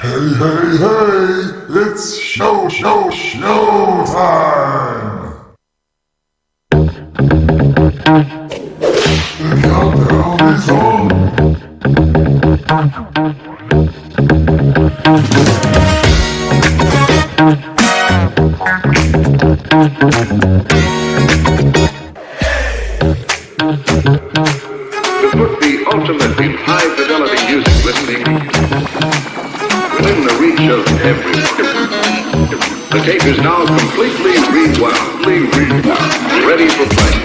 Hey, it's show time! The countdown is on! To put the ultimate in high-fidelity music listening within the reach of everyone, the tape is now completely rewound, ready for play.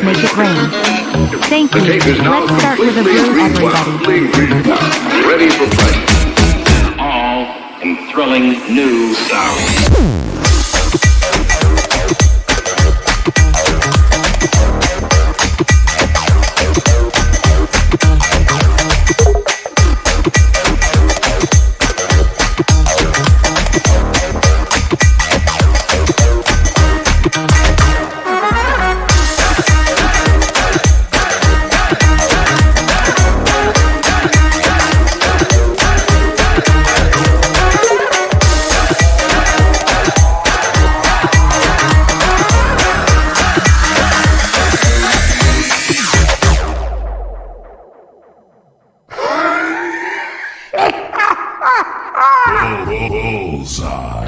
Make it rain. Thank you. Let's start with a brew, everybody. Ready for play. All enthralling new sound. Bullseye.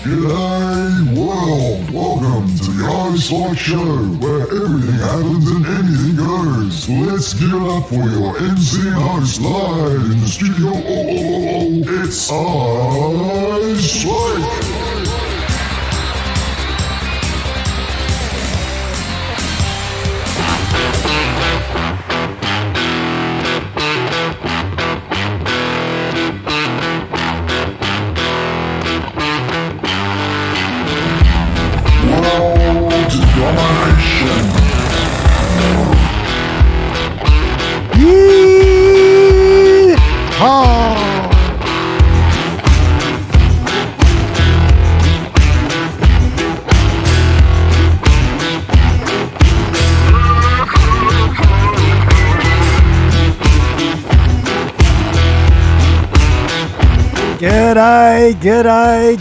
G'day world, welcome to the iSpike show, where everything happens and anything goes. Let's give it up for your MC and host live in the studio. It's iSpike.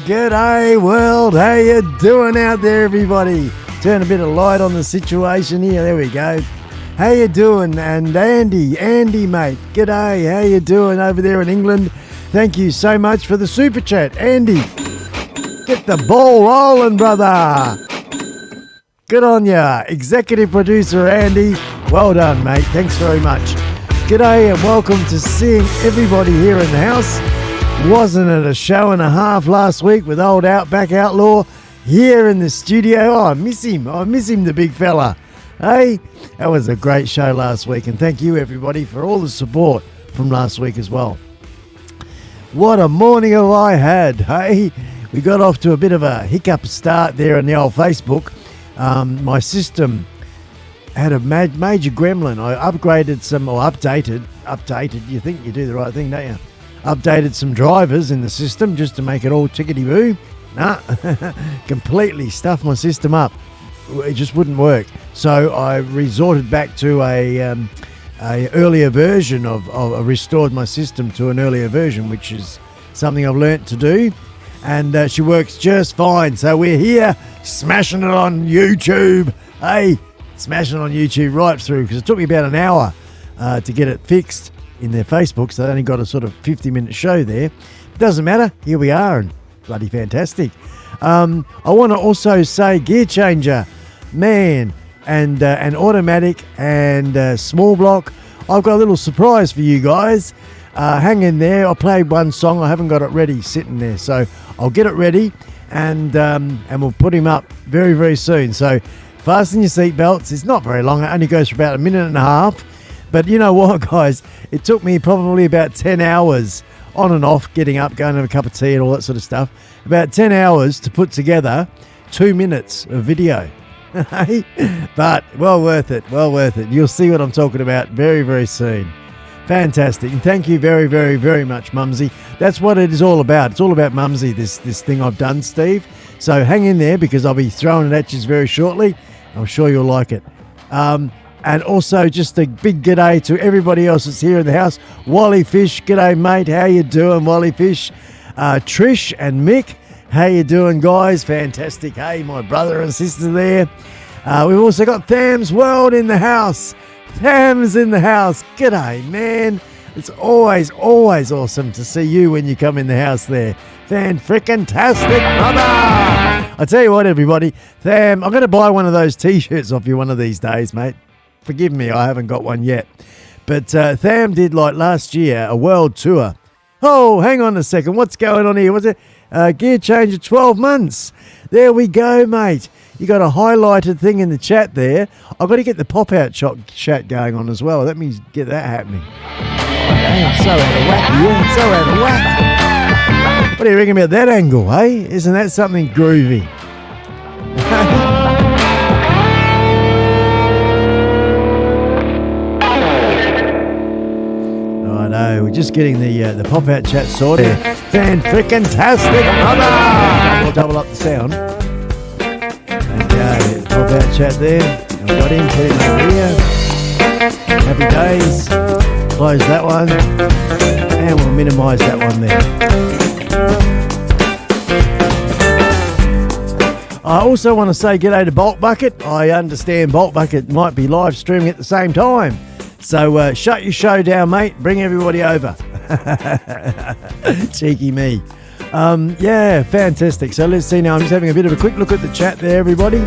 G'day world, how you doing out there everybody? Turn a bit of light on the situation here, there we go. How you doing? And Andy mate, g'day, how you doing over there in England? Thank you so much for the super chat, Andy. Get the ball rolling, brother. Good on ya, executive producer Andy. Well done, mate, thanks very much. G'day and welcome to seeing everybody here in the house. Wasn't it a show and a half last week with old Outback Outlaw here in the studio? Oh, I miss him, the big fella. Hey, that was a great show last week, and thank you everybody for all the support from last week as well. What a morning have I had, hey? We got off to a bit of a hiccup start there on the old Facebook. My system had a major gremlin. I updated, you think you do the right thing, don't you? Updated some drivers in the system just to make it all tickety-boo. Nah, completely stuffed my system up. It just wouldn't work. So I resorted back to a earlier version of restored my system to an earlier version, which is something I've learnt to do. And she works just fine. So we're here smashing it on YouTube. Hey, smashing it on YouTube right through, because it took me about an hour to get it fixed in their Facebook, so they only got a sort of 50-minute show there. Doesn't matter, here we are, and bloody fantastic. I want to also say gear changer, man, and automatic and small block. I've got a little surprise for you guys. Hang in there. I played one song, I haven't got it ready sitting there, so I'll get it ready and we'll put him up very, very soon. So fasten your seatbelts. It's not very long, it only goes for about a minute and a half. But you know what, guys? It took me probably about 10 hours on and off, getting up, going to have a cup of tea and all that sort of stuff. About 10 hours to put together 2 minutes of video. But well worth it, well worth it. You'll see what I'm talking about very, very soon. Fantastic. And thank you very, very, very much, Mumsy. That's what it is all about. It's all about Mumsy, this thing I've done, Steve. So hang in there, because I'll be throwing it at you very shortly. I'm sure you'll like it. And also just a big g'day to everybody else that's here in the house. Wally Fish, g'day mate, how you doing, Wally Fish? Trish and Mick, how you doing, guys? Fantastic. Hey, my brother and sister there. We've also got Tham's World in the house. Tham's in the house. G'day, man. It's always awesome to see you when you come in the house there. Fan-frickin-tastic, brother! I tell you what, everybody, Tham, I'm going to buy one of those T-shirts off you one of these days, mate. Forgive me, I haven't got one yet. But Tham did, like last year, a world tour. Oh, hang on a second. What's going on here? What's it? Gear change of 12 months. There we go, mate. You got a highlighted thing in the chat there. I've got to get the pop-out chat going on as well. Let me get that happening. I'm so out of whack here. I'm so out of whack. What do you reckon about that angle, hey? Isn't that something groovy? Righto, we're just getting the pop-out chat sorted. Fan-frickin-tastic, brother! We'll double up the sound. Okay, pop-out chat there. I've got him, put him over here. Happy days. Close that one. And we'll minimise that one there. I also want to say g'day to Bolt Bucket. I understand Bolt Bucket might be live streaming at the same time. So shut your show down, mate. Bring everybody over. Cheeky me. Yeah, fantastic. So let's see now. I'm just having a bit of a quick look at the chat there, everybody.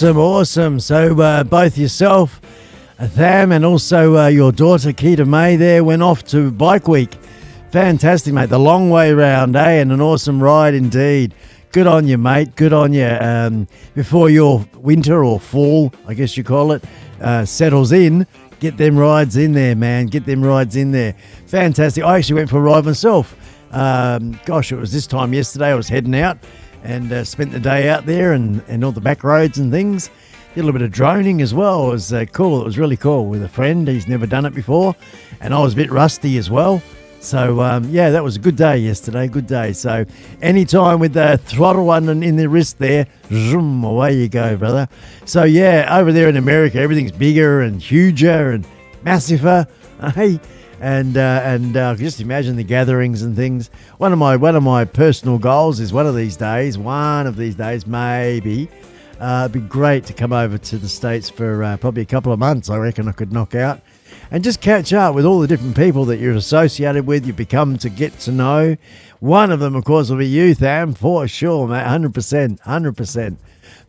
Awesome. So both yourself, Tham, and also your daughter, Keita May, there went off to Bike Week. Fantastic, mate. The long way round, eh? And an awesome ride indeed. Good on you, mate. Good on you. Before your winter or fall, I guess you call it, settles in, get them rides in there, man. Get them rides in there. Fantastic. I actually went for a ride myself. Gosh, it was this time yesterday. I was heading out and spent the day out there and all the back roads and things. Did a little bit of droning as well. It was cool. It was really cool with a friend. He's never done it before. And I was a bit rusty as well. So, yeah, that was a good day yesterday. Good day. So, anytime with the throttle one in the wrist there, zoom, away you go, brother. So, yeah, over there in America, everything's bigger and huger and massiver. Hey. And just imagine the gatherings and things. One of my personal goals is one of these days, maybe, it'd be great to come over to the States for probably a couple of months. I reckon I could knock out and just catch up with all the different people that you're associated with, you become to get to know. One of them, of course, will be you, Tham, for sure, mate, 100%.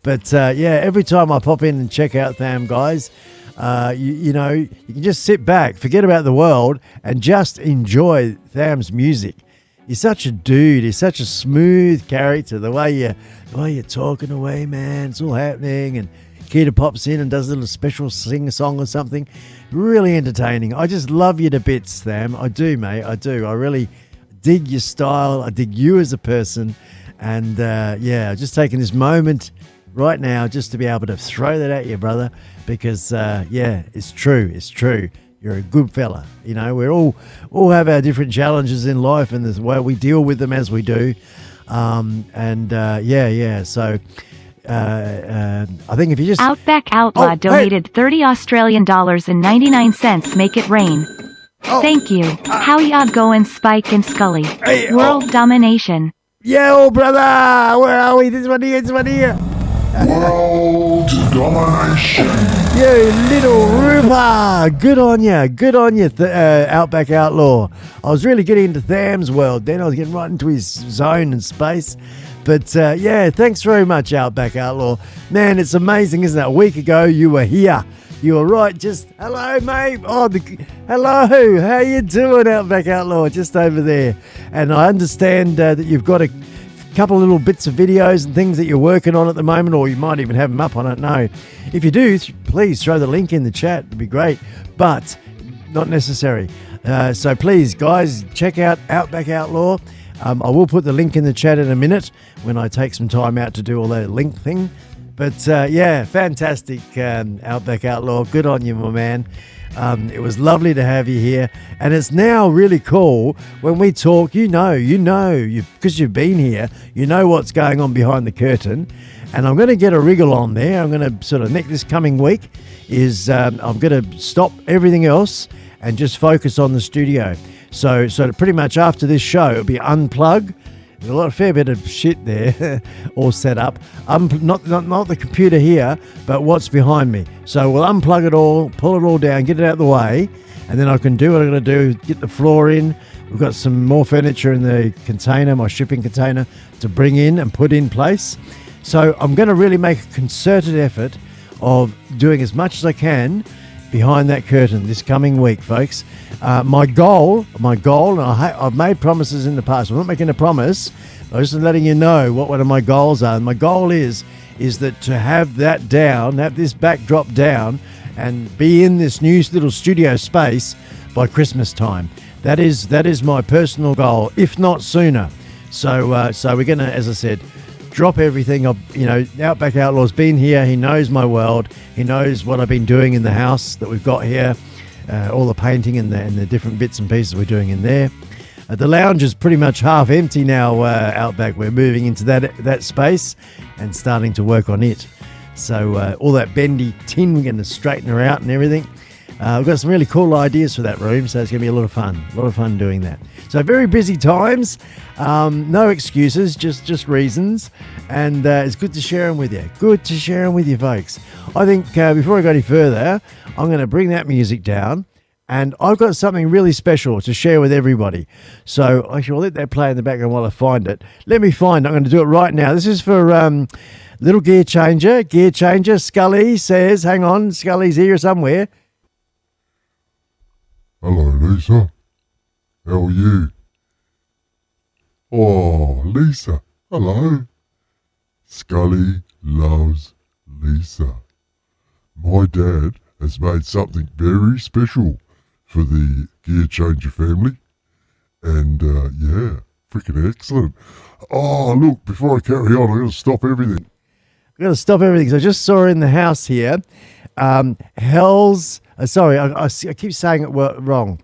But yeah, every time I pop in and check out Tham, guys, you know, you can just sit back, forget about the world, and just enjoy Tham's music. He's such a dude. He's such a smooth character. The way you're talking away, man, it's all happening. And Keita pops in and does a little special sing-a-song or something. Really entertaining. I just love you to bits, Tham. I do, mate. I do. I really dig your style. I dig you as a person. And yeah, just taking this moment right now just to be able to throw that at you, brother, because yeah, it's true. You're a good fella. You know, we're all have our different challenges in life, and the way we deal with them as we do. Yeah. So I think if you just Outback Outlaw donated $30 and 99 cents. Make it rain. Thank you. How ya going, Spike and Scully? World domination. Yo, brother, where are we? This one here. World domination. You little roofer. Good on you, Outback Outlaw. I was really getting into Tham's world then. I was getting right into his zone and space. But yeah, thanks very much, Outback Outlaw. Man, it's amazing, isn't it? A week ago, you were here. You were right, just, hello, mate. Hello, how you doing, Outback Outlaw? Just over there. And I understand that you've got a couple of little bits of videos and things that you're working on at the moment, or you might even have them up, I don't know. If you do, please throw the link in the chat. It'd be great, but not necessary. So please, guys, check out Outback Outlaw. I will put the link in the chat in a minute when I take some time out to do all that link thing. But yeah, fantastic, Outback Outlaw. Good on you, my man. It was lovely to have you here. And it's now really cool when we talk, you know, because you've been here, you know what's going on behind the curtain. And I'm going to get a wriggle on there. I'm going to sort of, this coming week is I'm going to stop everything else and just focus on the studio. So pretty much after this show, it'll be unplug. There's a fair bit of shit there all set up. Not the computer here, but what's behind me. So we'll unplug it all, pull it all down, get it out of the way, and then I can do what I'm going to do, get the floor in. We've got some more furniture in the container, my shipping container, to bring in and put in place. So I'm going to really make a concerted effort of doing as much as I can behind that curtain this coming week, folks. My goal, and I've made promises in the past. I'm not making a promise. I'm just letting you know what one of my goals are. And my goal is that to have that down, have this backdrop down, and be in this new little studio space by Christmas time. That is my personal goal, if not sooner. So we're gonna, as I said, drop everything. Outback Outlaw's been here. He knows my world. He knows what I've been doing in the house that we've got here, all the painting and the different bits and pieces we're doing in there. The lounge is pretty much half empty now, Outback. We're moving into that space and starting to work on it. So all that bendy tin, we're going to straighten her out and everything. We've got some really cool ideas for that room, so it's going to be a lot of fun doing that. So very busy times, no excuses, just reasons, and it's good to share them with you. Good to share them with you, folks. I think before I go any further, I'm going to bring that music down, and I've got something really special to share with everybody. So actually, I'll let that play in the background while I find it. Let me find it. I'm going to do it right now. This is for little gear changer. Scully says, hang on, Scully's here somewhere. Hello, Lisa. How are you? Oh, Lisa. Hello. Scully loves Lisa. My dad has made something very special for the Gear Changer family. And, yeah, freaking excellent. Oh, look, before I carry on, I'm going to stop everything. I'm going to stop everything. So I just saw in the house here, I keep saying it wrong.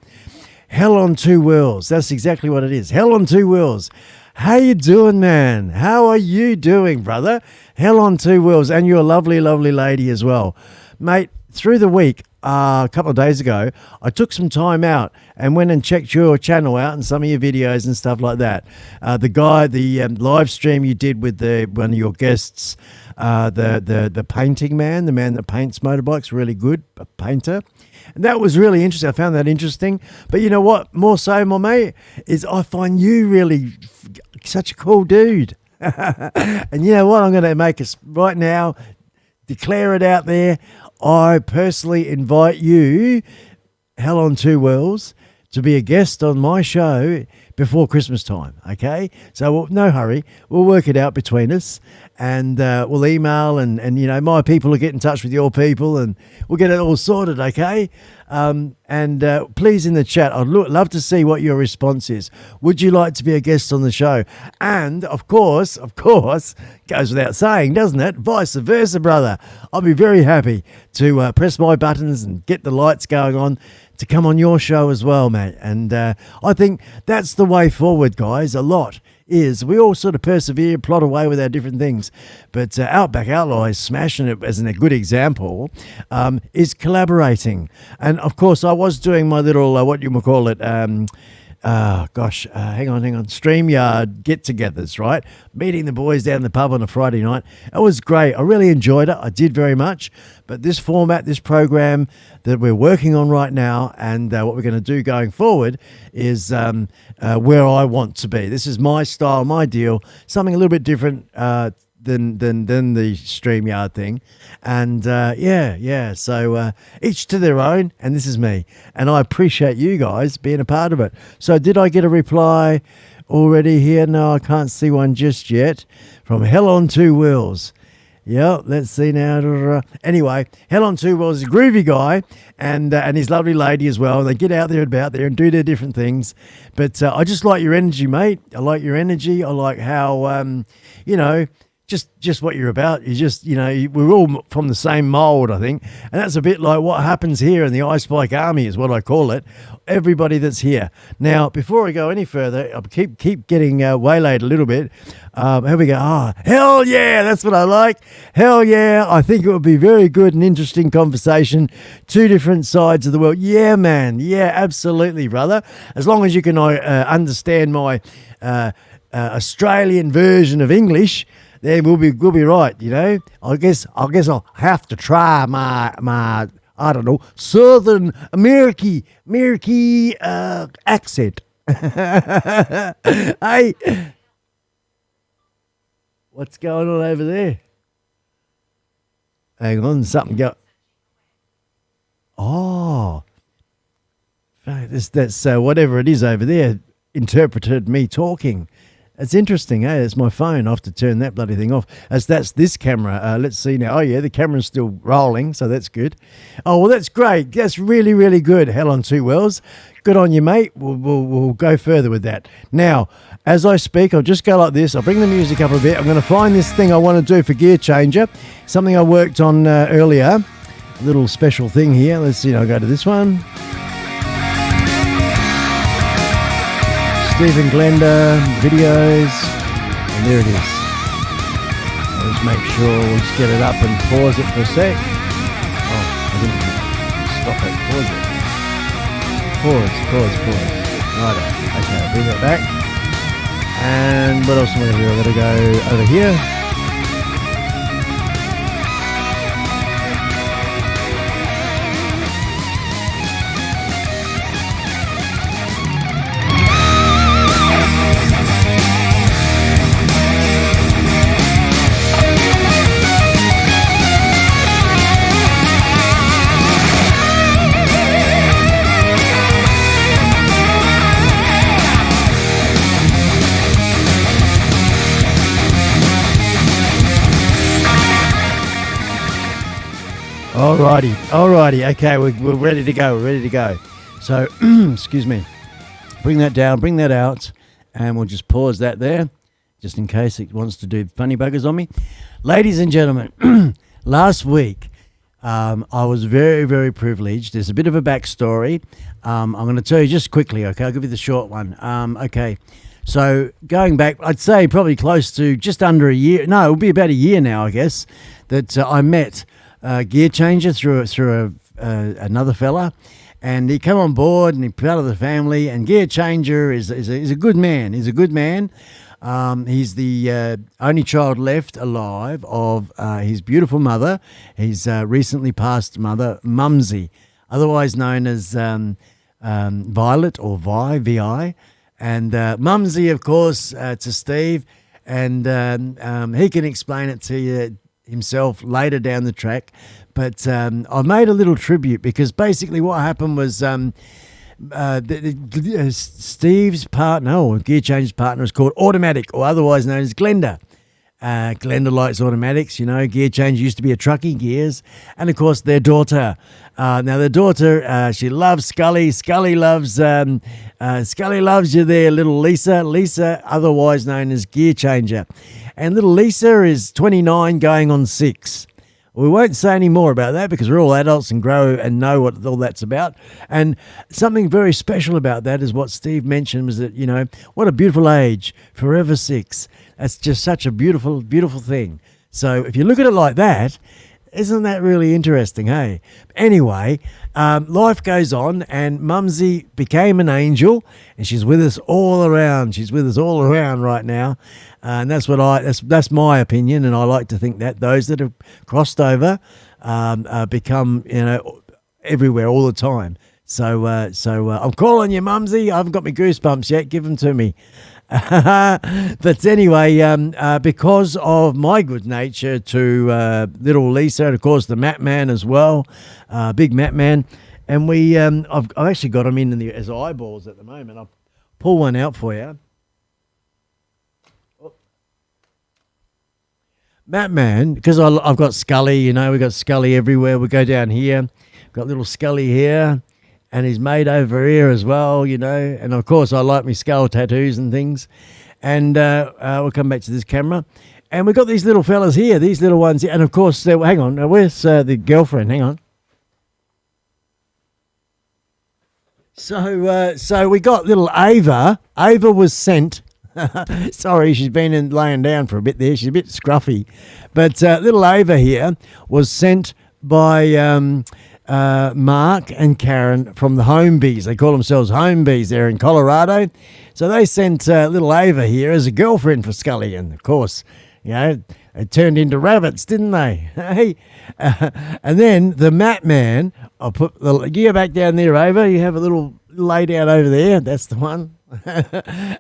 Hell on Two Wheels. That's exactly what it is. Hell on Two Wheels. How you doing, man? How are you doing, brother? Hell on Two Wheels. And you're a lovely, lovely lady as well. Mate, through the week, a couple of days ago, I took some time out and went and checked your channel out and some of your videos and stuff like that. The live stream you did with one of your guests, the painting man, the man that paints motorbikes, really good, a painter. And that was really interesting. I found that interesting. But you know what? More so, my mate, is I find you really such a cool dude. And you know what? I'm going to make us right now, declare it out there. I personally invite you, Hell on Two Wheels, to be a guest on my show before Christmas time, okay? So no hurry. We'll work it out between us, and we'll email, and my people will get in touch with your people, and we'll get it all sorted, okay? Please, in the chat, I'd love to see what your response is. Would you like to be a guest on the show? And, of course, goes without saying, doesn't it? Vice versa, brother. I'll be very happy to press my buttons and get the lights going on to come on your show as well, mate. And I think that's the way forward, guys. A lot is we all sort of persevere, plot away with our different things. But Outback Outlaw is smashing it, as a good example, is collaborating. And, of course, I was doing my little, hang on, StreamYard get-togethers, right? Meeting the boys down in the pub on a Friday night. It was great. I really enjoyed it. I did very much. But this format, this program that we're working on right now, and what we're going to do going forward is where I want to be. This is my style, my deal, something a little bit different than the StreamYard thing. And so each to their own, and this is me. And I appreciate you guys being a part of it. So did I get a reply already here? No, I can't see one just yet. From Hell on Two Wheels. Yeah, let's see now. Anyway, Hell on Two Wheels is a groovy guy, and his lovely lady as well. They get out there and about there and do their different things. But I just like your energy, mate. I like your energy. I like how, just what you're about. You just, we're all from the same mold, I think. And that's a bit like what happens here in the iSpike Army is what I call it. Everybody that's here. Now, before I go any further, I keep getting waylaid a little bit. Here we go. Hell yeah, that's what I like. Hell yeah, I think it would be very good and interesting conversation. Two different sides of the world. Yeah, man. Yeah, absolutely, brother. As long as you can understand my Australian version of English, then we'll be right, I guess I'll have to try my I don't know, Southern American accent. Hey, what's going on over there? Hang on, something go. Oh, that's whatever it is over there interpreted me talking. It's interesting, eh? It's my phone. I have to turn that bloody thing off. As that's this camera. Let's see now. Oh, yeah, the camera's still rolling, so that's good. Oh, well, that's great. That's really, really good. Hell on two wells. Good on you, mate. We'll go further with that. Now, as I speak, I'll just go like this. I'll bring the music up a bit. I'm going to find this thing I want to do for Gear Changer, something I worked on earlier. A little special thing here. Let's see. I'll go to this one. Steve and Glenda videos, and there it is. I'll just make sure we'll just get it up and pause it for a sec. Oh, I didn't stop it. Pause it. Pause. Right. Okay, I'll bring that back. And what else am I going to do? I'm going to go over here. Alrighty. Okay, we're ready to go. So, excuse me. Bring that down, bring that out, and we'll just pause that there, just in case it wants to do funny buggers on me. Ladies and gentlemen, last week I was very, very privileged. There's a bit of a backstory. I'm going to tell you just quickly, okay? I'll give you the short one. Okay, so going back, I'd say probably close to just under a year. No, it'll be about a year now, I guess, that I met Gear Changer through another fella, and he came on board and he's part of the family. And Gear Changer is a good man. He's a good man. He's the only child left alive of his beautiful mother. His recently passed mother, Mumsy, otherwise known as Violet or Vi, and Mumsy, of course, to Steve, and he can explain it to you himself later down the track. But I made a little tribute because basically what happened was Steve's partner, or Gear Changer's partner, is called Automatic, or otherwise known as Glenda. Glenda likes automatics, Gear Changer used to be a truckie, Gears, and of course their daughter. Now their daughter, she loves Scully. Scully loves you there, little Lisa. Lisa, otherwise known as Gear Changer. And little Lisa is 29 going on 6. We won't say any more about that because we're all adults and grow and know what all that's about. And something very special about that is what Steve mentioned was that, what a beautiful age, forever 6. That's just such a beautiful, beautiful thing. So if you look at it like that, isn't that really interesting, hey? Anyway, life goes on, and Mumsy became an angel, and she's with us all around. She's with us all around right now. And that's that's my opinion, and I like to think that those that have crossed over become everywhere all the time. So I'm calling you, Mumsy. I haven't got my goosebumps yet. Give them to me. But anyway, because of my good nature to little Lisa, and of course the Mat Man as well, big Mat Man, and we I've actually got them as eyeballs at the moment. I'll pull one out for you. Mat Man, because I've got Scully, we've got Scully everywhere. We go down here, got little Scully here, and he's made over here as well, and of course I like my skull tattoos and things. And we'll come back to this camera, and we've got these little fellas here, these little ones here. And of course, hang on, where's the girlfriend? Hang on. So we got little Ava. Ava was sent. Sorry, she's been laying down for a bit there. She's a bit scruffy. But little Ava here was sent by Mark and Karen from the Home Bees. They call themselves Home Bees. They're in Colorado. So they sent little Ava here as a girlfriend for Scully. And, of course, they turned into rabbits, didn't they? Hey, and then the Mat Man, I'll put the gear back down there, Ava. You have a little lay down over there. That's the one.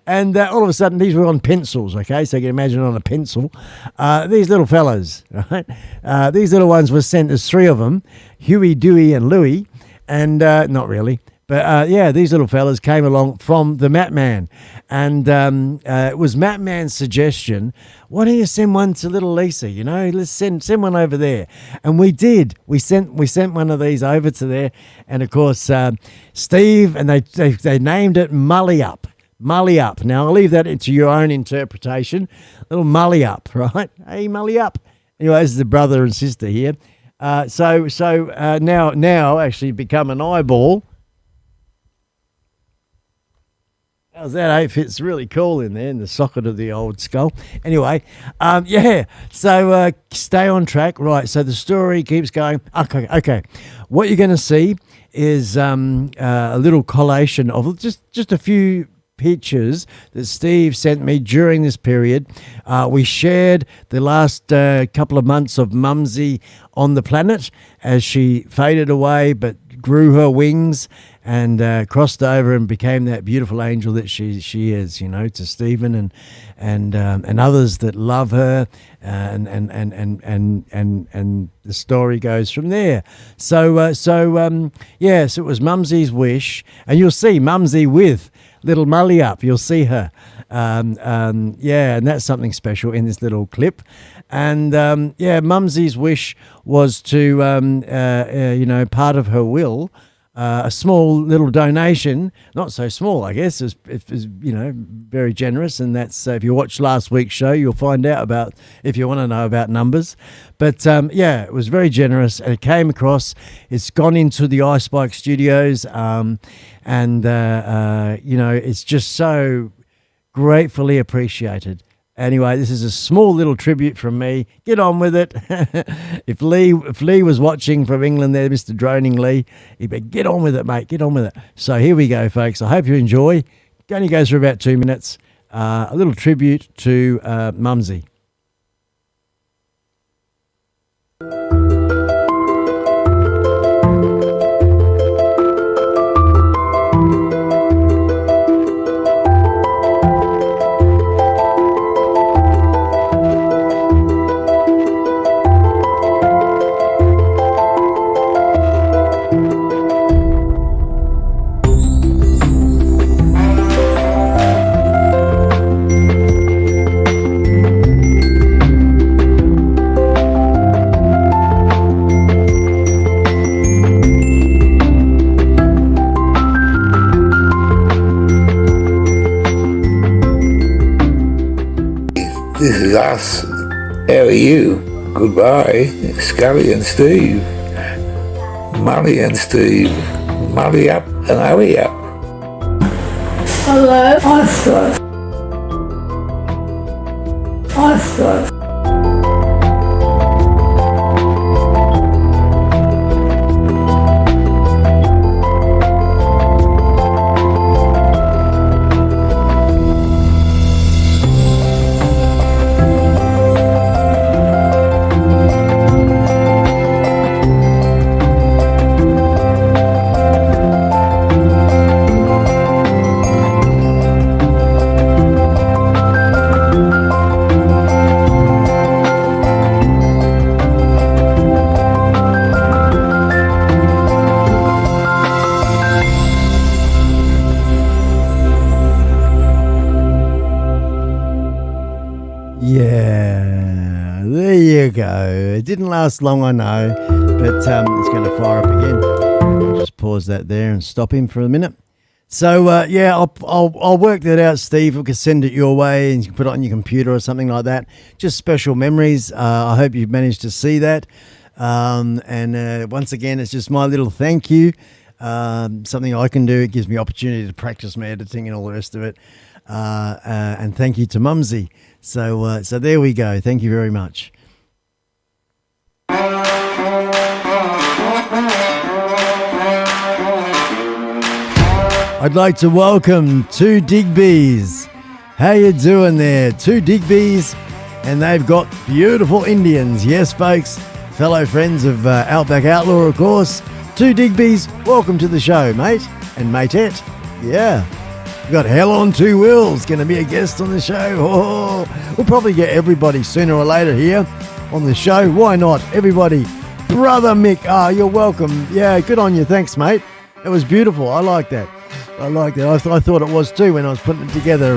And all of a sudden these were on pencils, okay, so you can imagine on a pencil, these little fellas, right, these little ones were sent as 3 of them, Huey, Dewey and Louie, And not really. But yeah, these little fellas came along from the Mat Man. And it was Mat Man's suggestion, why don't you send one to little Lisa, you know? Let's send one over there. And we did. We sent one of these over to there. And, of course, Steve, and they named it Mully Up. Mully Up. Now, I'll leave that into your own interpretation. Little Mully Up, right? Hey, Mully Up. Anyway, this is the brother and sister here. So now actually become an eyeball. How's that, eh? Fits really cool in there in the socket of the old skull. Anyway, yeah, so stay on track. Right, so the story keeps going. Okay. What you're going to see is a little collation of just a few pictures that Steve sent me during this period. We shared the last couple of months of Mumsy on the planet as she faded away but grew her wings and crossed over and became that beautiful angel that she is, you know, to Stephen and others that love her, and the story goes from there. So it was Mumsy's wish, and you'll see Mumsy with little Mully Up. You'll see her, and that's something special in this little clip. And Mumsy's wish was to, part of her will. A small little donation, not so small, I guess, is very generous. And that's, if you watched last week's show, you'll find out about, if you want to know about numbers. But it was very generous, and it came across. It's gone into the iSpike studios, it's just so gratefully appreciated. Anyway, this is a small little tribute from me. Get on with it. If Lee was watching from England there, Mr. Droning Lee, he'd be, get on with it, mate. Get on with it. So here we go, folks. I hope you enjoy. It only goes for about 2 minutes. A little tribute to Mumsy. This is us. How are you? Goodbye. Scully and Steve. Mully and Steve. Mully Up and Mully Up. Hello, iSpike. iSpike. Yeah, there you go. It didn't last long, I know, but it's going to fire up again. I'll just pause that there and stop him for a minute. So I'll work that out, Steve. We can send it your way, and you can put it on your computer or something like that. Just special memories. I hope you've managed to see that. And once again, it's just my little thank you. Something I can do. It gives me opportunity to practice my editing and all the rest of it. And thank you to Mumsy. So there we go. Thank you very much. I'd like to welcome Two Digby's. How you doing there? Two Digby's, and they've got beautiful Indians. Yes, folks, fellow friends of Outback Outlaw, of course. Two Digby's, welcome to the show, mate and matette. Yeah. We've got Hell on Two Wheels, going to be a guest on the show. Oh, we'll probably get everybody sooner or later here on the show. Why not? Everybody Brother Mick. Oh, you're welcome. Yeah, good on you. Thanks, mate. It was beautiful. I like that. I thought it was too when I was putting it together.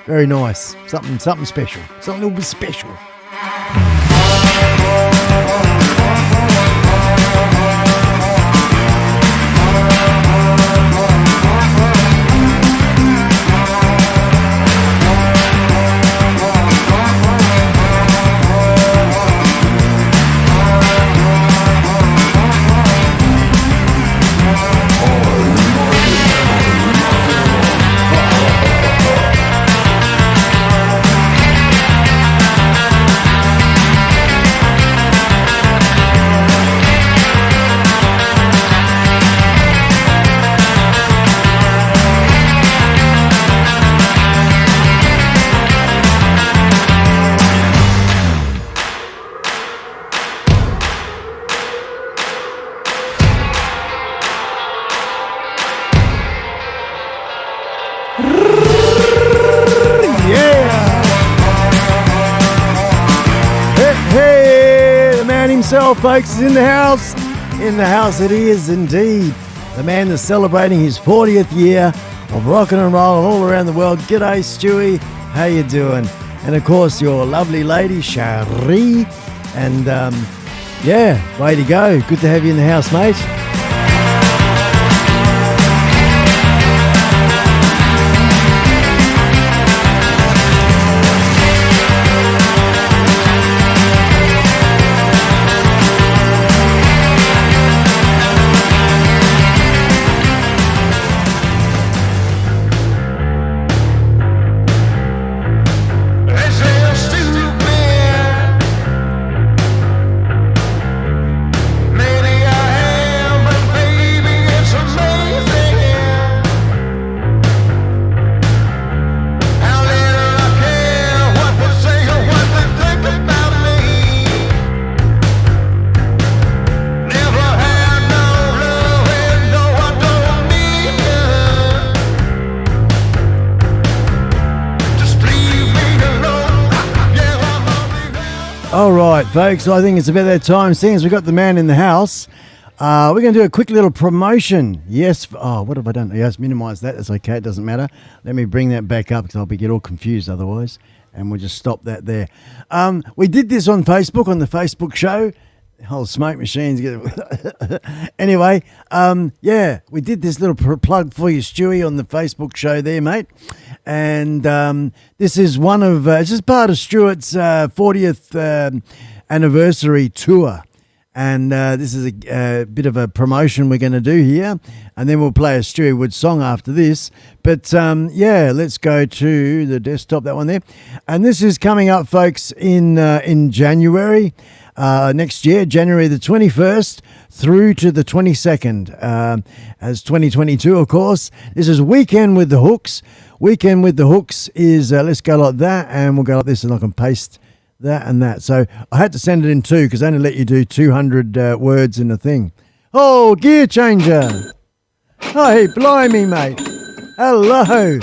Very nice. Something special. Something a little bit special. Folks, is in the house. In the house it is indeed. The man that's celebrating his 40th year of rocking and rolling all around the world. G'day, Stewie. How you doing? And of course, your lovely lady, Cherie. And yeah, way to go. Good to have you in the house, mate. All right, folks, I think it's about that time. Seeing as we've got the man in the house, we're going to do a quick little promotion. Yes. Oh, what have I done? Yes, minimise that. It's okay. It doesn't matter. Let me bring that back up because I'll get all confused otherwise. And we'll just stop that there. We did this on Facebook, on the Facebook show. Whole smoke machines. Anyway, yeah, we did this little plug for you, Stewie, on the Facebook show there, mate. And this is one of, it's just part of Stuart's 40th anniversary tour. And this is a bit of a promotion we're going to do here. And then we'll play a Stewie Wood song after this. But yeah, let's go to the desktop, that one there. And this is coming up, folks, in January. Next year, January the 21st through to the 22nd, as 2022, of course. This is Weekend with the Hooks. Weekend with the Hooks is, let's go like that, and we'll go like this, and I can paste that and that. So I had to send it in two, because they only let you do 200 words in a thing. Oh, gear changer. Hey, blimey, mate. Hello.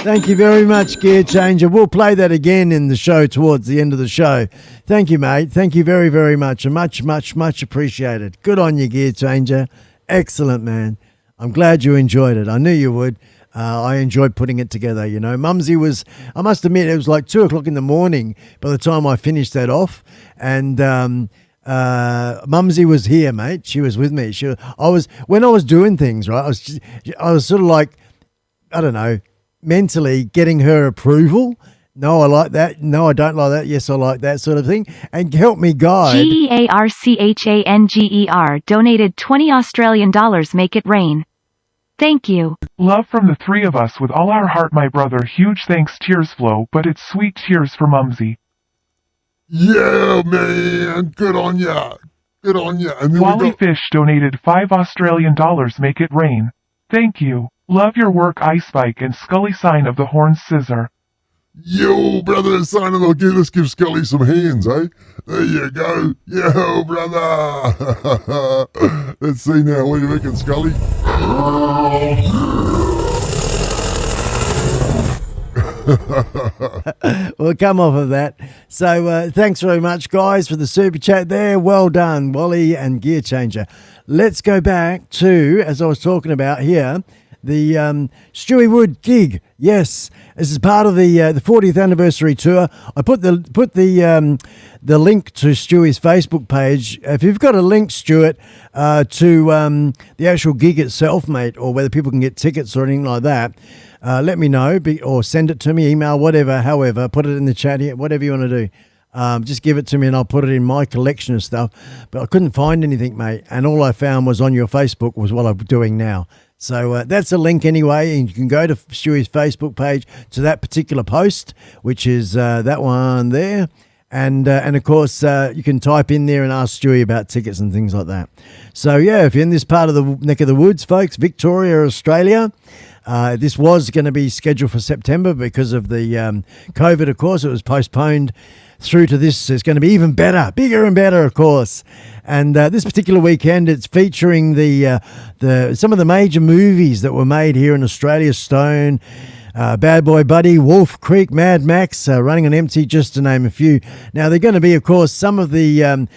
Thank you very much, Gear Changer. We'll play that again in the show towards the end of the show. Thank you, mate. Thank you very, very much. And much, much, much appreciated. Good on you, Gear Changer. Excellent, man. I'm glad you enjoyed it. I knew you would. I enjoyed putting it together, you know. Mumsy was, I must admit, it was like 2 o'clock in the morning by the time I finished that off. And Mumsy was here, mate. She was with me. When I was doing things, right, I was sort of like, I don't know, mentally getting her approval. No, I like that. No, I don't like that. Yes, I like that sort of thing. And help me guide. GEARCHANGER donated $20 Australian. Make it rain. Thank you. Love from the three of us with all our heart, my brother. Huge thanks, tears flow, but it's sweet tears for Mumsy. Yeah, man. Good on ya. Good on ya. And then Wally Fish donated $5 Australian. Make it rain. Thank you. Love your work, iSpike, and Scully sign of the horn scissor. Yo, brother, sign of the, okay, let's give Scully some hands, eh? There you go. Yo, brother. Let's see now. What do you reckon, Scully? we'll come off of that. So thanks very much, guys, for the super chat there. Well done, Wally and Gear Changer. Let's go back to, as I was talking about here, the Stewie Wood gig. Yes, this is part of the 40th anniversary tour. I put the link to Stewie's Facebook page. If you've got a link, Stuart, to the actual gig itself, mate, or whether people can get tickets or anything like that, let me know, or send it to me, email, whatever, however, put it in the chat here, whatever you want to do. Just give it to me and I'll put it in my collection of stuff. But I couldn't find anything, mate, and all I found was on your Facebook was what I'm doing now. So that's a link anyway, and you can go to Stewie's Facebook page to that particular post, which is that one there. And of course, you can type in there and ask Stewie about tickets and things like that. So, yeah, if you're in this part of the neck of the woods, folks, Victoria, Australia, this was going to be scheduled for September because of the COVID, of course. It was postponed through to this. It's going to be even better, bigger and better, of course. And this particular weekend, it's featuring some of the major movies that were made here in Australia: Stone, Bad Boy Buddy, Wolf Creek, Mad Max, Running on Empty, just to name a few. Now, they're going to be, of course, some of the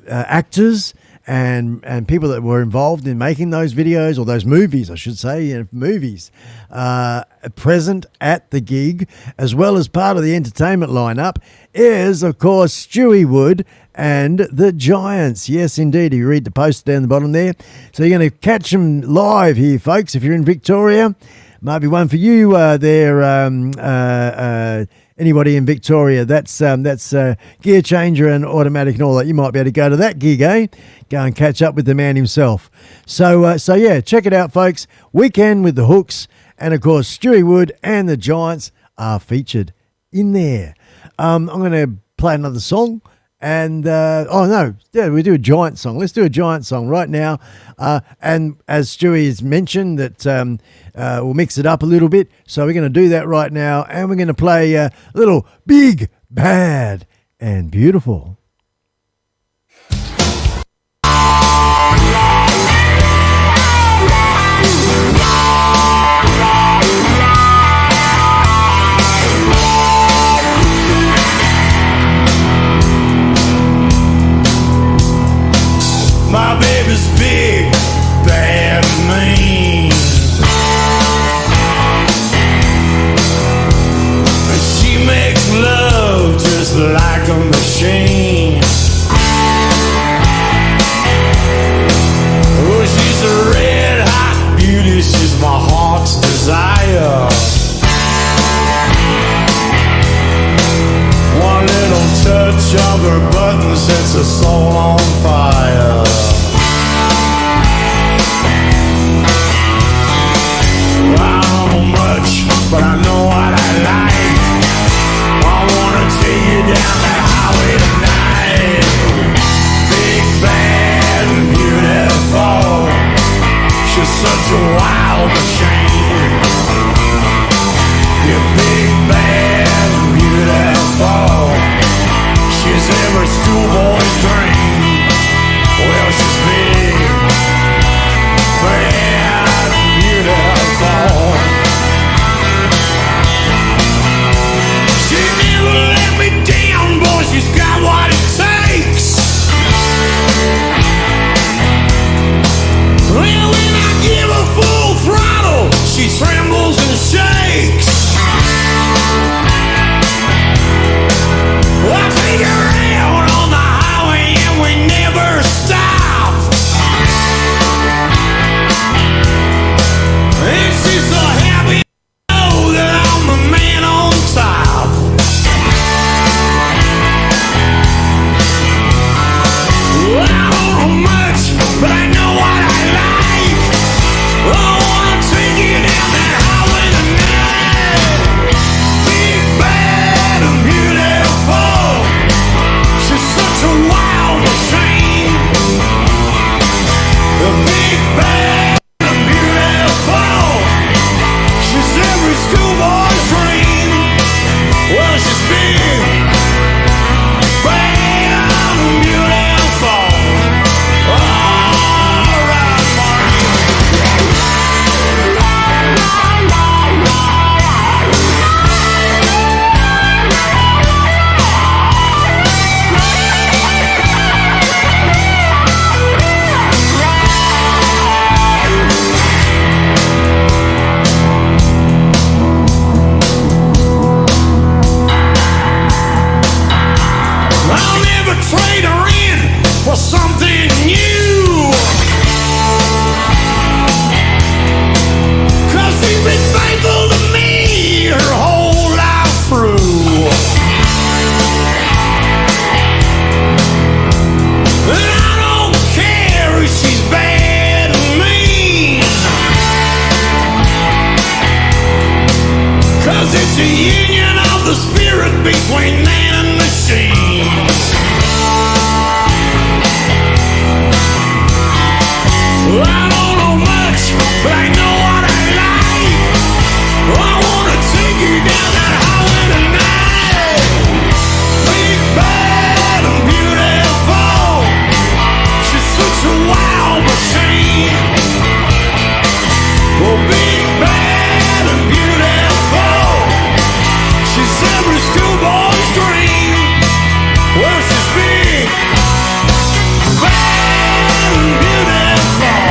actors and people that were involved in making those videos, or those movies, I should say, movies, present at the gig, as well as part of the entertainment lineup, is, of course, Stewie Wood and the Giants. Yes, indeed. You read the post down the bottom there. So you're going to catch them live here, folks, if you're in Victoria. Might be one for you there, anybody in Victoria. That's Gear Changer and Automatic and all that. You might be able to go to that gig, eh? Go and catch up with the man himself. So yeah, check it out, folks. Weekend with the Hooks. And, of course, Stewie Wood and the Giants are featured in there. I'm going to play another song. And, we do a Giant song. Let's do a Giant song right now. And as Stewie has mentioned, that we'll mix it up a little bit. So we're going to do that right now. And we're going to play a little Big, Bad, and Beautiful. My baby's big, bad, and mean. She makes love just like a machine. Oh, she's a red hot beauty, she's my heart's desire. One little touch of her button sets her soul on fire. I don't know much, but I know what I like. I wanna take you down that highway tonight. Big, bad, and beautiful. She's such a wild machine. You're big, bad, and beautiful. She's every schoolboy's dream. Well, she's big, bad, and beautiful. She never let me down, boy, she's got what it takes. Well, when I give her full throttle, she trembles and shakes. I take her out on the highway and we never stop. And she's so happy to know that I'm the man on top. Well, I don't know much, but I know what I like. I wanna take you down that highway tonight. Big, bad, and beautiful. She's such a wild machine. The big, bad, and beautiful. She's every schoolboy's dream. Well, she's big, bad, and beautiful. All right, Marty. It's a union of the spirit between man and machine. Well, I don't know much, but I know what I like. I wanna take you down that highway tonight. Big, bad, and beautiful. She's such a wild machine. Oh, big, bad, and beautiful. She's every schoolboy's dream. Well, she's big, bad, and beautiful.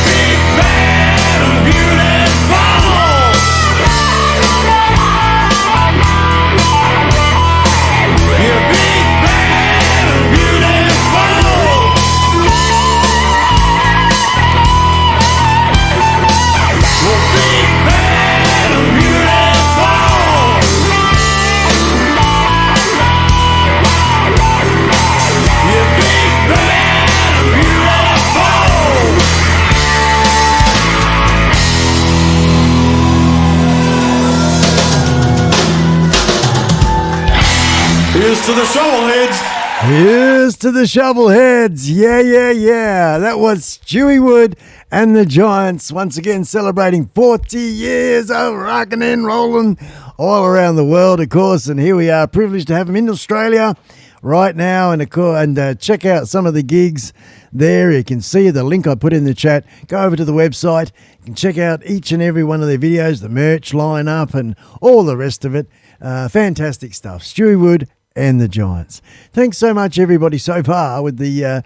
Big, bad, and beautiful. You're big, bad, and beautiful. Well, big, bad, and beautiful. You're big, bad, and beautiful. Here's to the shovelheads. Here's to the shovelheads. Yeah. That was Stewie Wood and the Giants once again celebrating 40 years of rocking and rolling all around the world, of course. And here we are, privileged to have them in Australia right now. And check out some of the gigs there. You can see the link I put in the chat. Go over to the website. You can check out each and every one of their videos, the merch line up and all the rest of it. Fantastic stuff. Stewie Wood and the Giants. Thanks so much, everybody, so far with the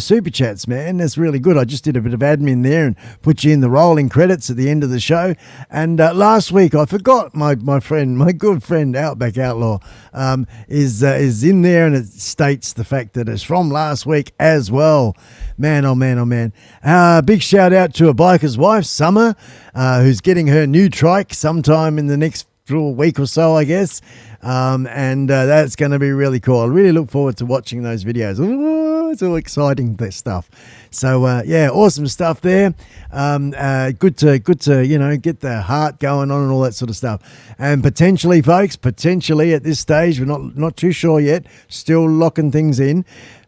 super chats, man. That's really good. I just did a bit of admin there and put you in the rolling credits at the end of the show. And last week I forgot my good friend Outback Outlaw is in there, and it states the fact that it's from last week as well. Man, oh man, oh man. Big shout out to a biker's wife, Sommer, who's getting her new trike sometime in the next week or so, I guess. And that's going to be really cool. I really look forward to watching those videos. Ooh, it's all exciting, that stuff. So awesome stuff there. Good to get the heart going on and all that sort of stuff. And potentially, folks, at this stage, we're not too sure yet. Still locking things in.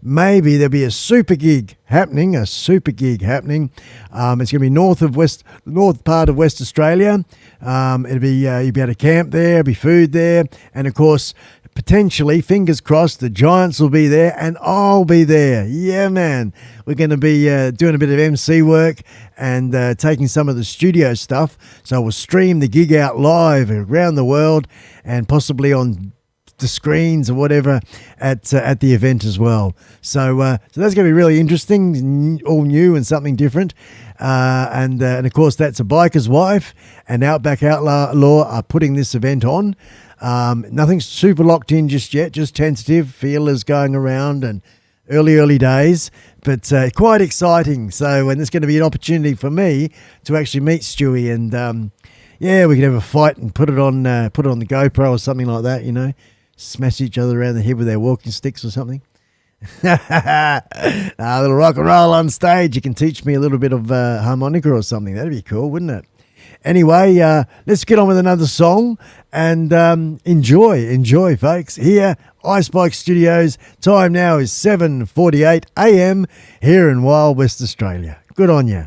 Maybe there'll be a super gig happening. It's going to be north part of West Australia. It'll be you'll be able to camp there, be food there, and of course, potentially, fingers crossed, the Giants will be there and I'll be there. Yeah, man. We're going to be doing a bit of MC work and taking some of the studio stuff. So we'll stream the gig out live around the world and possibly on the screens or whatever at the event as well. So that's going to be really interesting, all new and something different. And of course, that's a biker's wife and Outback Outlaw are putting this event on. Nothing's super locked in just yet, just tentative feelers going around and early days, but quite exciting. So, and it's going to be an opportunity for me to actually meet Stewie and we can have a fight and put it on the GoPro or something like that, smash each other around the head with our walking sticks or something. A little rock and roll on stage. You can teach me a little bit of harmonica or something. That'd be cool, wouldn't it? Anyway, let's get on with another song and enjoy, folks. Here, iSpike Studios. Time now is 7:48 a.m. here in Wild West Australia. Good on ya.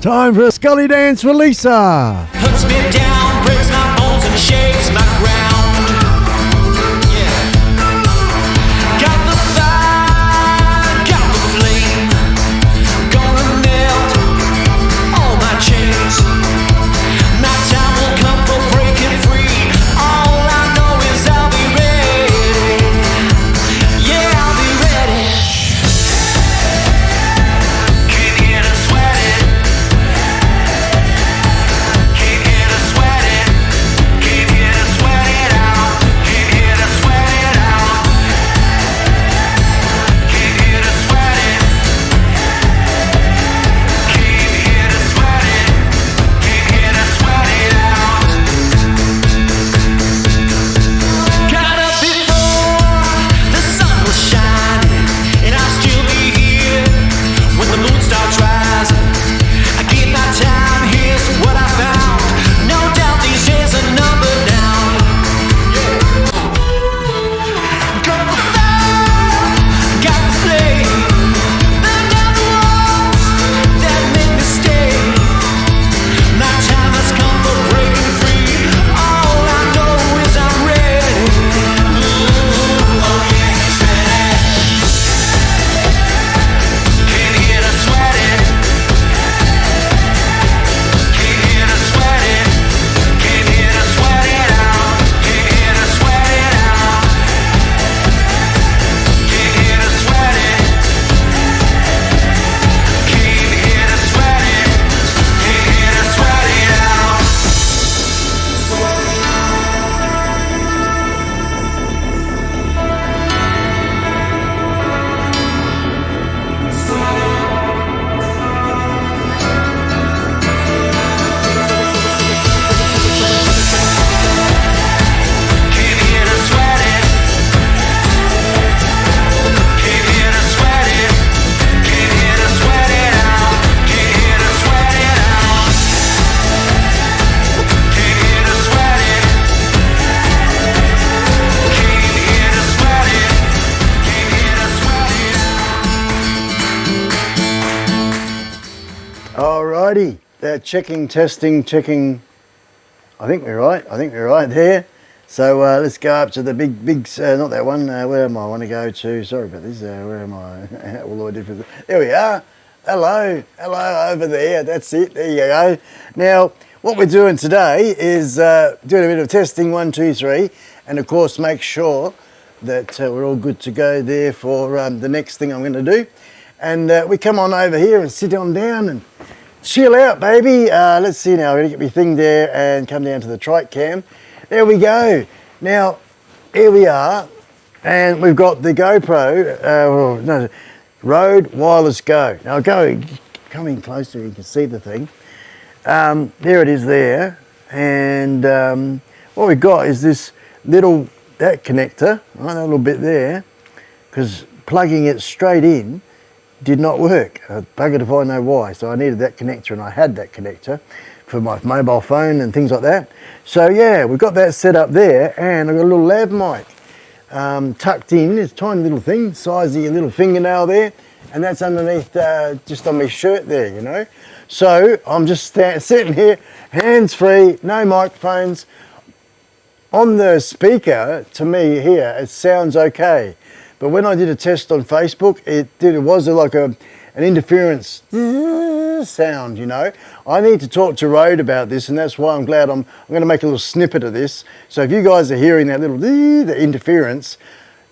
Time for a Scully dance for Lisa. Puts me down, breaks my bones and shakes my ground. Yeah. Got the fire, got the flame. Gonna melt all my chains. My time will come for breaking free. All I know is I'll be ready. Yeah, I'll be ready. Keep getting sweaty. Keep getting sweaty. Alrighty, checking. I think we're right there. So let's go up to the big, not that one. Where am I? I want to go to. Sorry about this. Where am I? All the different. There we are. Hello over there. That's it. There you go. Now, what we're doing today is doing a bit of testing. 1, 2, 3, and of course make sure that we're all good to go there for the next thing I'm going to do. And we come on over here and sit on down and chill out, baby. Let's see now. I'm going to get my thing there and come down to the trike cam. There we go. Now, here we are. And we've got the GoPro, Rode Wireless Go. Now, come in closer, you can see the thing. There it is there. And what we've got is this that connector, right, that little bit there, because plugging it straight in did not work. I buggered if I know why. So I needed that connector, and I had that connector for my mobile phone and things like that. So yeah, we've got that set up there, and I've got a little lav mic tucked in. It's a tiny little thing, size of your little fingernail there, and that's underneath, just on my shirt there, you know. So I'm just sitting here, hands free, no microphones. On the speaker, to me here, it sounds okay. But when I did a test on Facebook, it was like an interference sound, you know. I need to talk to Rode about this, and that's why I'm glad I'm going to make a little snippet of this. So if you guys are hearing that little the interference,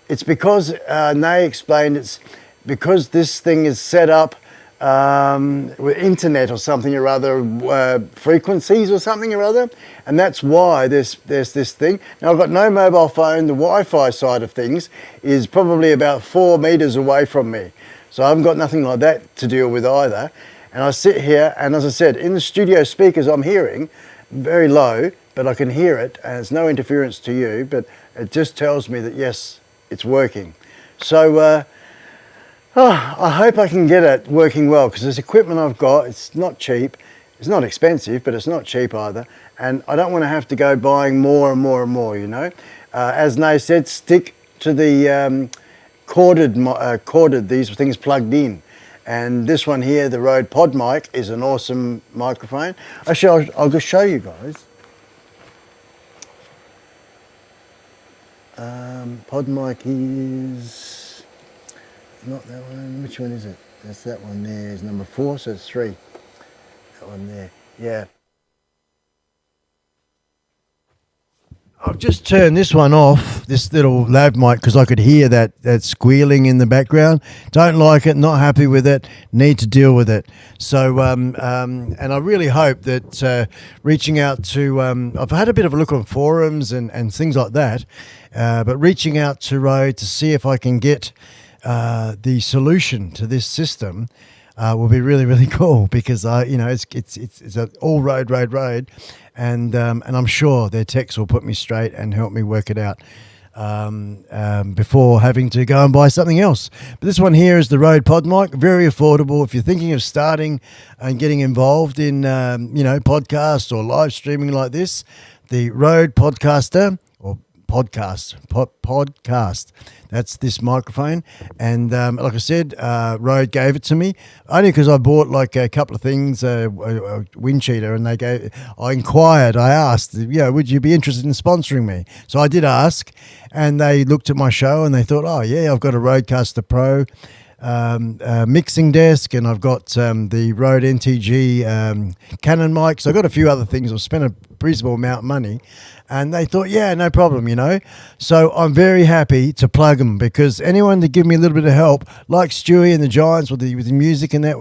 it's because Nay explained it's because this thing is set up with internet or something or other, frequencies or something or other, and that's why there's this thing. Now I've got no mobile phone. The Wi-Fi side of things is probably about 4 meters away from me, so I haven't got nothing like that to deal with either. And I sit here, and as I said, in the studio speakers I'm hearing very low, but I can hear it, and it's no interference to you, but it just tells me that yes, it's working. So I hope I can get it working well, because this equipment I've got, it's not cheap. It's not expensive, but it's not cheap either. And I don't want to have to go buying more and more and more, you know. As Nay said, stick to the corded, these things plugged in. And this one here, the Rode Pod Mic, is an awesome microphone. Actually, I'll just show you guys. Pod Mic is not that one. Which one is it? That's that one there is number 4, so it's 3. That one there, yeah. I've just turned this one off, this little lav mic, because I could hear that squealing in the background. Don't like it, not happy with it, need to deal with it. So, and I really hope that reaching out to, I've had a bit of a look on forums and things like that, but reaching out to Rode to see if I can get the solution to this system will be really, really cool, because you know, it's all road, and I'm sure their techs will put me straight and help me work it out before having to go and buy something else. But this one here is the Rode Pod Mic, very affordable if you're thinking of starting and getting involved in you know, podcast or live streaming like this. The Rode Podcaster or podcast. That's this microphone, and like I said, Rode gave it to me only because I bought like a couple of things, a wind cheater, and I asked, you know, would you be interested in sponsoring me? So I did ask, and they looked at my show and they thought, oh yeah, I've got a Rodecaster Pro mixing desk, and I've got the Rode NTG Canon mic, so I've got a few other things. I've spent a reasonable amount of money, and they thought, yeah, no problem, you know. So I'm very happy to plug them, because anyone to give me a little bit of help, like Stewie and the Giants with the music and that,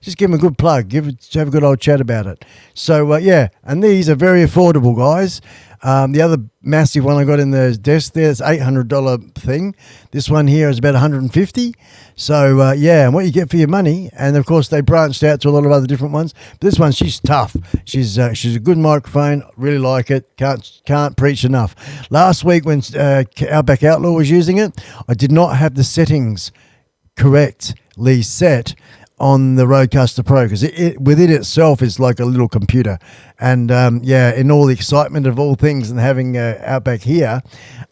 just give them a good plug, have a good old chat about it. So yeah, and these are very affordable, guys. The other massive one I got in the desk there is $800 thing. This one here is about $150. So yeah, and what you get for your money, and of course they branched out to a lot of other different ones. But this one, she's tough. She's a good microphone. Really like it. Can't preach enough. Last week when Outback Outlaw was using it, I did not have the settings correctly set on the Rodecaster Pro, because it within itself is like a little computer. And yeah, in all the excitement of all things and having Outback here,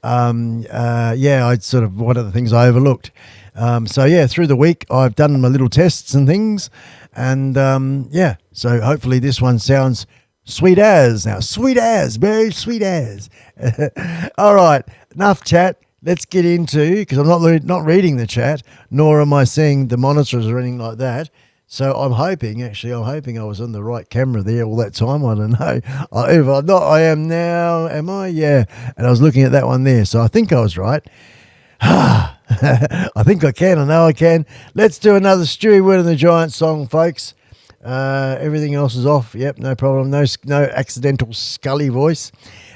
yeah, it's sort of one of the things I overlooked. So yeah, through the week I've done my little tests and things, And yeah, so hopefully this one sounds sweet as. Now, sweet as, very sweet as. All right, enough chat. Let's get into, because I'm not reading the chat, nor am I seeing the monitors or anything like that. So I'm hoping I was on the right camera there all that time. I don't know. If I'm not, I am now. Am I? Yeah. And I was looking at that one there. So I think I was right. I think I can. I know I can. Let's do another Stewie Wood and the Giant song, folks. Everything else is off. Yep, no problem. No accidental Scully voice.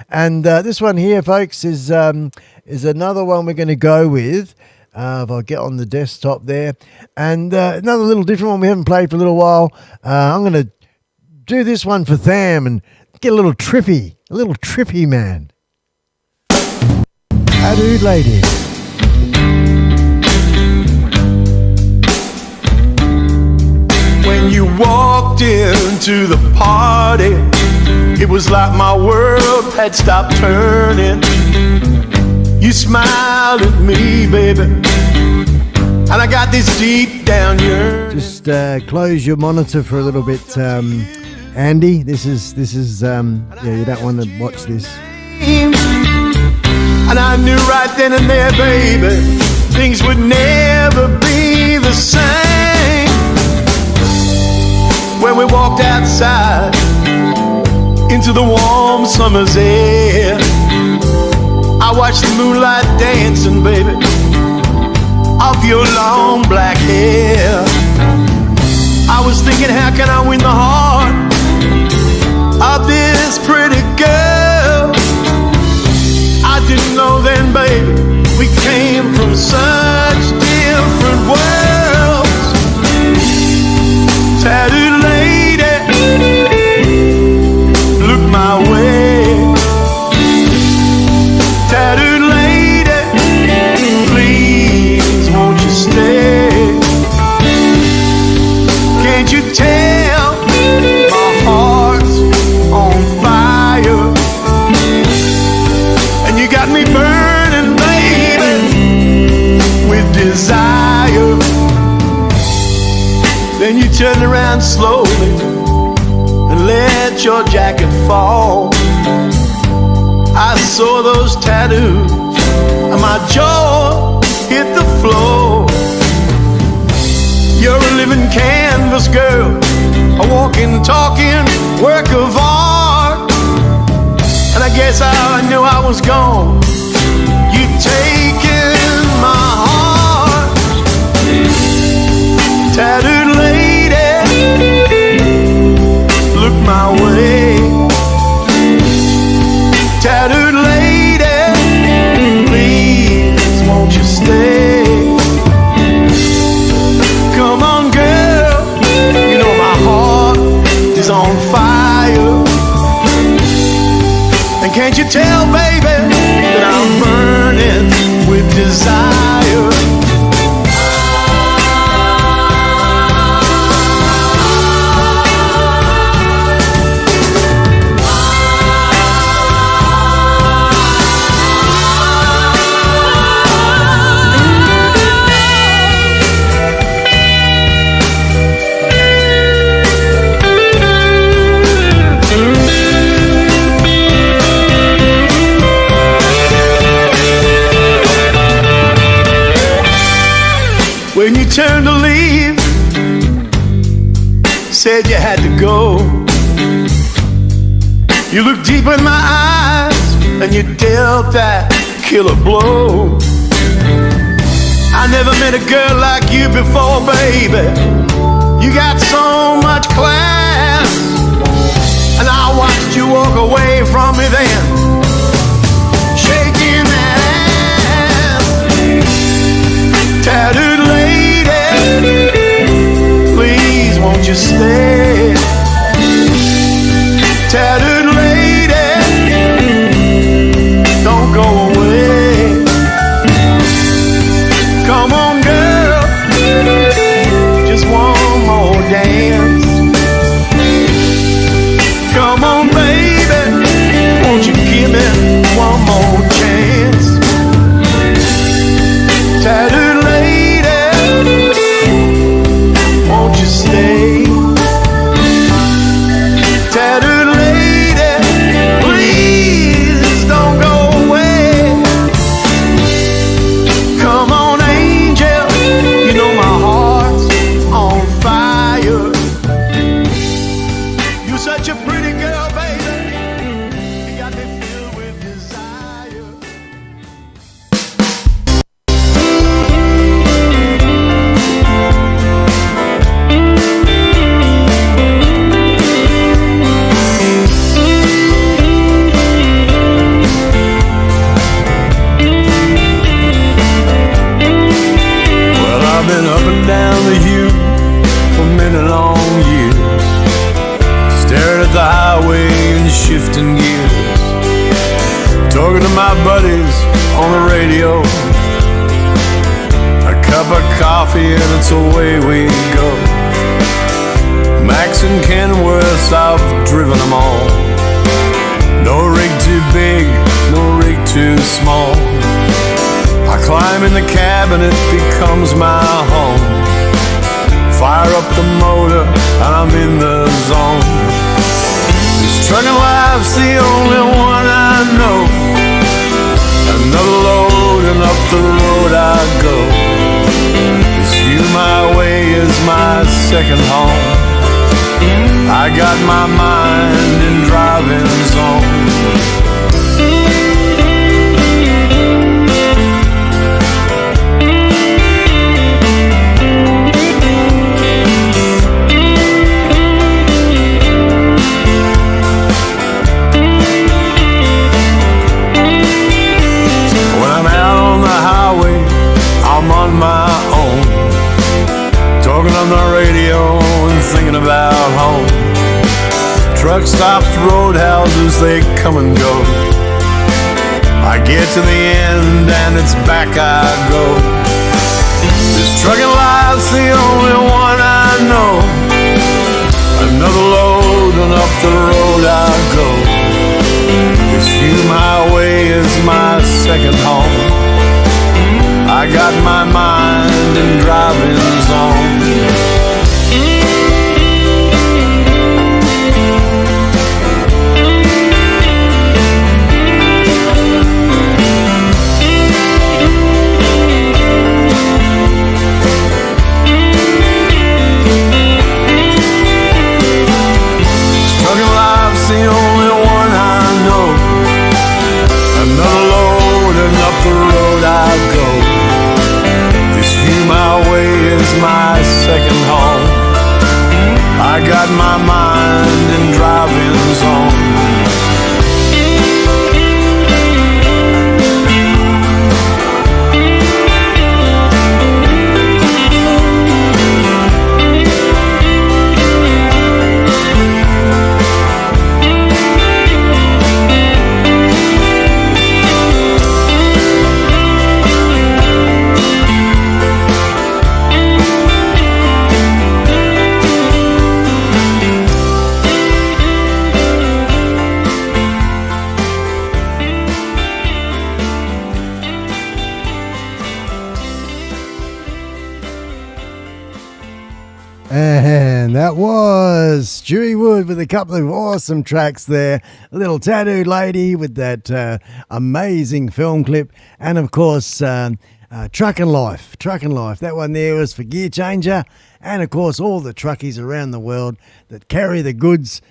And this one here, folks, is another one we're going to go with. If I get on the desktop there. And another little different one we haven't played for a little while. I'm going to do this one for Tham and get a little trippy, man. Tattooed lady. When you walked into the party, it was like my world had stopped turning. You smiled at me, baby, and I got this deep down yearning. Just close your monitor for a little bit, Andy. This is yeah, you don't want to watch this. And I knew right then and there, baby, things would never be the same. When we walked outside into the warm summer's air, I watched the moonlight dancing, baby, off your long black hair. I was thinking, how can I win the heart of this pretty girl? I didn't know then, baby, we came from such different worlds. Tattooed lady, look my way. Tattooed lady, please won't you stay? Can't you tell my heart's on fire? And you got me burning, baby, with desire. Then you turned around slowly and let your jacket fall. I saw those tattoos and my jaw hit the floor. You're a living canvas, girl, a walking, talking work of art. And I guess I knew I was gone. You'd taken my heart. Tattooed lady, look my way. Tattooed lady, please won't you stay? Come on, girl, you know my heart is on fire. And can't you tell, baby, that I'm burning with desire? When you turned to leave, said you had to go. You looked deep in my eyes and you dealt that killer blow. I never met a girl like you before, baby. You got so much class, and I watched you walk away from me then, shaking that ass. Tattooed lady, please won't you stay? Tattooed lady, don't go away. Come on, girl, just one more dance. Come on, baby, won't you give me one more chance? Tattooed lady, won't you stay? tattered lady, please don't go away. Come on, angel, you know my heart's on fire. You're such a pretty girl, baby. You got me filled with desire. Well, I've been up and down the hill for many long years, staring at the highway and shifting gears, talking to my buddies on the radio, a cup of coffee and it's away we go. Max and Kenworth, I've driven them all. No rig too big, no rig too small. I climb in the cab and it becomes my home. Fire up the motor and I'm in the zone. This trucking life's the only one I know. Another load and up the road I go. This view my way is my second home. I got my mind in driving zone. When I'm out on the highway, I'm on my own, talking on the radio and thinking about home. Truck stops, roadhouses, they come and go. I get to the end and it's back I go. This trucking life's the only one I know. Another load and up the road I go. This view my way is my second home. I got my mind in driving zone. Trucking life's the only one I know. Another load and up the road I go. This view my way is my second home. I got my mind in driving zone. And that was Stewie Wood with a couple of awesome tracks there. A little tattooed lady with that amazing film clip. And of course, Truckin' Life. That one there was for Gear Changer. And of course, all the truckies around the world that carry the goods.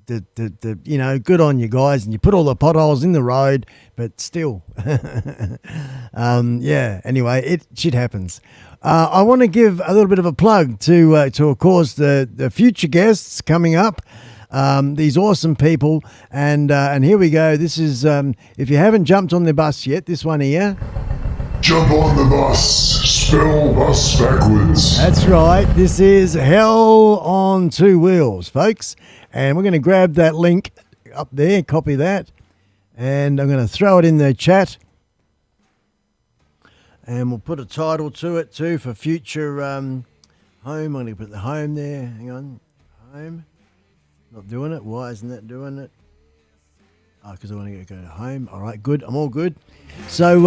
The you know, good on you guys. And you put all the potholes in the road, but still. Yeah, anyway, shit happens. I want to give a little bit of a plug to of course, the future guests coming up. These awesome people. And here we go. This is, if you haven't jumped on the bus yet, this one here. Jump on the bus. Spell bus backwards. That's right. This is Hell on Two Wheels, folks. And we're going to grab that link up there, copy that. And I'm going to throw it in the chat. And we'll put a title to it too for future home. I'm going to put the home there. Hang on. Home. Not doing it. Why isn't that doing it? Oh, because I want to go to home. All right, good. I'm all good. So,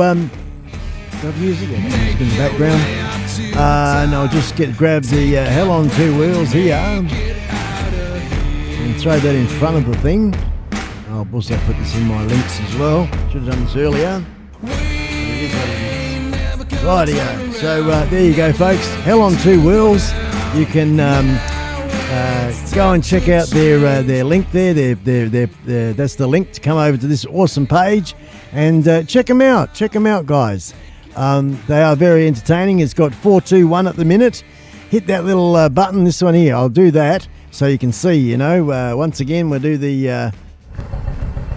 music in the background. And I'll just grab the Hell on Two Wheels here. And throw that in front of the thing. I'll also put this in my links as well. Should have done this earlier. Rightio. So there you go, folks. Hell on Two Wheels. You can go and check out their link there. That's the link to come over to this awesome page and check them out. Check them out, guys. They are very entertaining. It's got 421 at the minute. Hit that little button. This one here. I'll do that so you can see. You know, once again, we'll do the.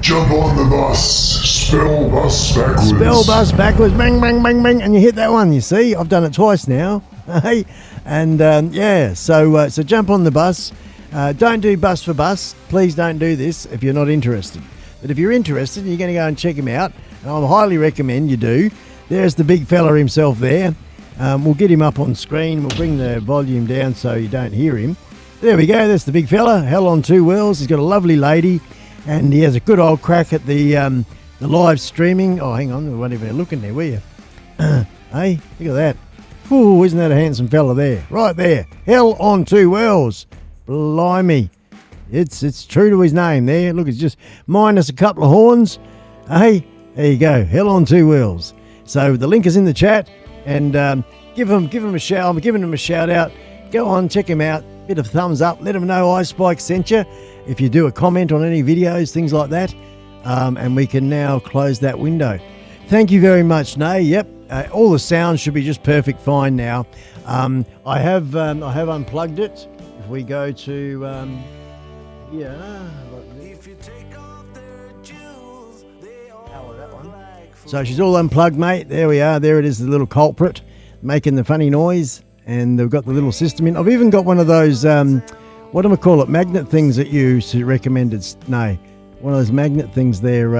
Jump on the bus. Spell bus backwards. Spell bus backwards. Bang, bang, bang, bang. And you hit that one, you see. I've done it twice now. Hey. And, yeah, so jump on the bus. Don't do bus for bus. Please don't do this if you're not interested. But if you're interested, you're going to go and check him out. And I highly recommend you do. There's the big fella himself there. We'll get him up on screen. We'll bring the volume down so you don't hear him. There we go. That's the big fella. Hell on Two Wheels. He's got a lovely lady. And he has a good old crack at the live streaming. Oh, hang on. We weren't even looking there, were you? Hey, look at that. Ooh, isn't that a handsome fella there? Right there. Hell on Two Wheels. Blimey. It's true to his name there. Look, it's just minus a couple of horns. Hey, there you go. Hell on Two Wheels. So the link is in the chat. And give him a shout. I'm giving him a shout out. Go on, check him out. Bit of thumbs up. Let him know iSpike sent you. If you do a comment on any videos, things like that. And we can now close that window. Thank you very much, Nay. Yep. All the sounds should be just perfect fine now. I have unplugged it. If we go to power that one. So she's all unplugged, mate. There we are. There it is, the little culprit making the funny noise, and they've got the little system in. I've even got one of those what do I call it? Magnet things that you recommended. No, one of those magnet things there.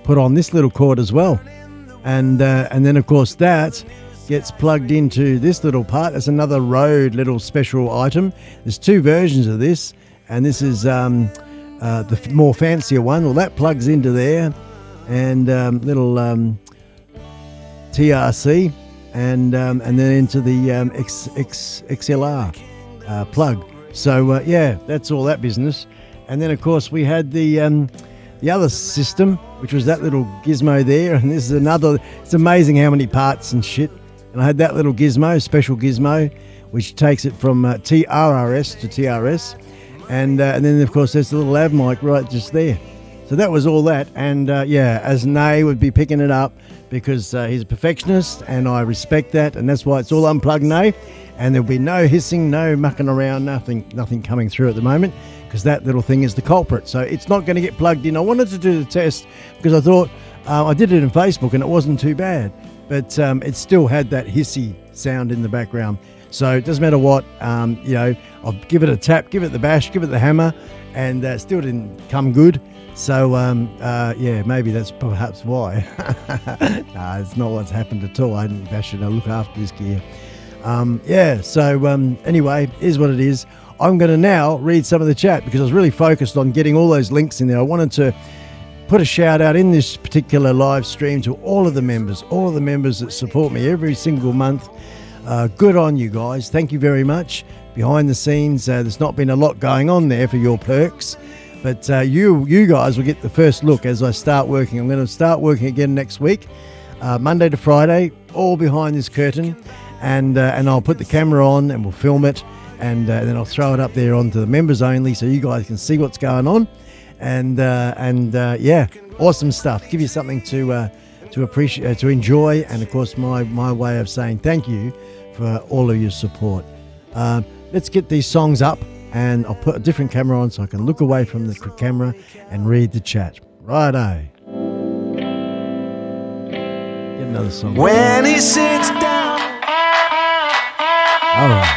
Put on this little cord as well. And then, of course, that gets plugged into this little part. That's another Rode little special item. There's two versions of this, and this is the more fancier one. Well, that plugs into there, and little TRC, and then into the XLR plug. So, yeah, that's all that business. And then, of course, we had the other system, which was that little gizmo there, and this is another. It's amazing how many parts and shit. And I had that little gizmo, special gizmo, which takes it from TRRS to TRS, and then of course there's the little lav mic right just there. So that was all that, and yeah, as Nay would be picking it up because he's a perfectionist, and I respect that, and that's why it's all unplugged, Nay, and there'll be no hissing, no mucking around, nothing coming through at the moment. Because that little thing is the culprit. So it's not going to get plugged in. I wanted to do the test because I thought I did it in Facebook and it wasn't too bad. But it still had that hissy sound in the background. So it doesn't matter what, you know, I'll give it a tap, give it the bash, give it the hammer, and still didn't come good. So, yeah, maybe that's perhaps why. Nah, it's not what's happened at all. I didn't bash it. I look after this gear. Yeah, so anyway, here's what it is. I'm going to now read some of the chat because I was really focused on getting all those links in there. I wanted to put a shout out in this particular live stream to all of the members that support me every single month. Good on you guys. Thank you very much. Behind the scenes, there's not been a lot going on there for your perks, but you guys will get the first look as I start working. I'm going to start working again next week, Monday to Friday, all behind this curtain, and I'll put the camera on and we'll film it. And then I'll throw it up there onto the members only so you guys can see what's going on. And yeah, awesome stuff. Give you something to appreciate, to enjoy. And, of course, my way of saying thank you for all of your support. Let's get these songs up, and I'll put a different camera on so I can look away from the camera and read the chat. Righto. Get another song. When he sits down. All right.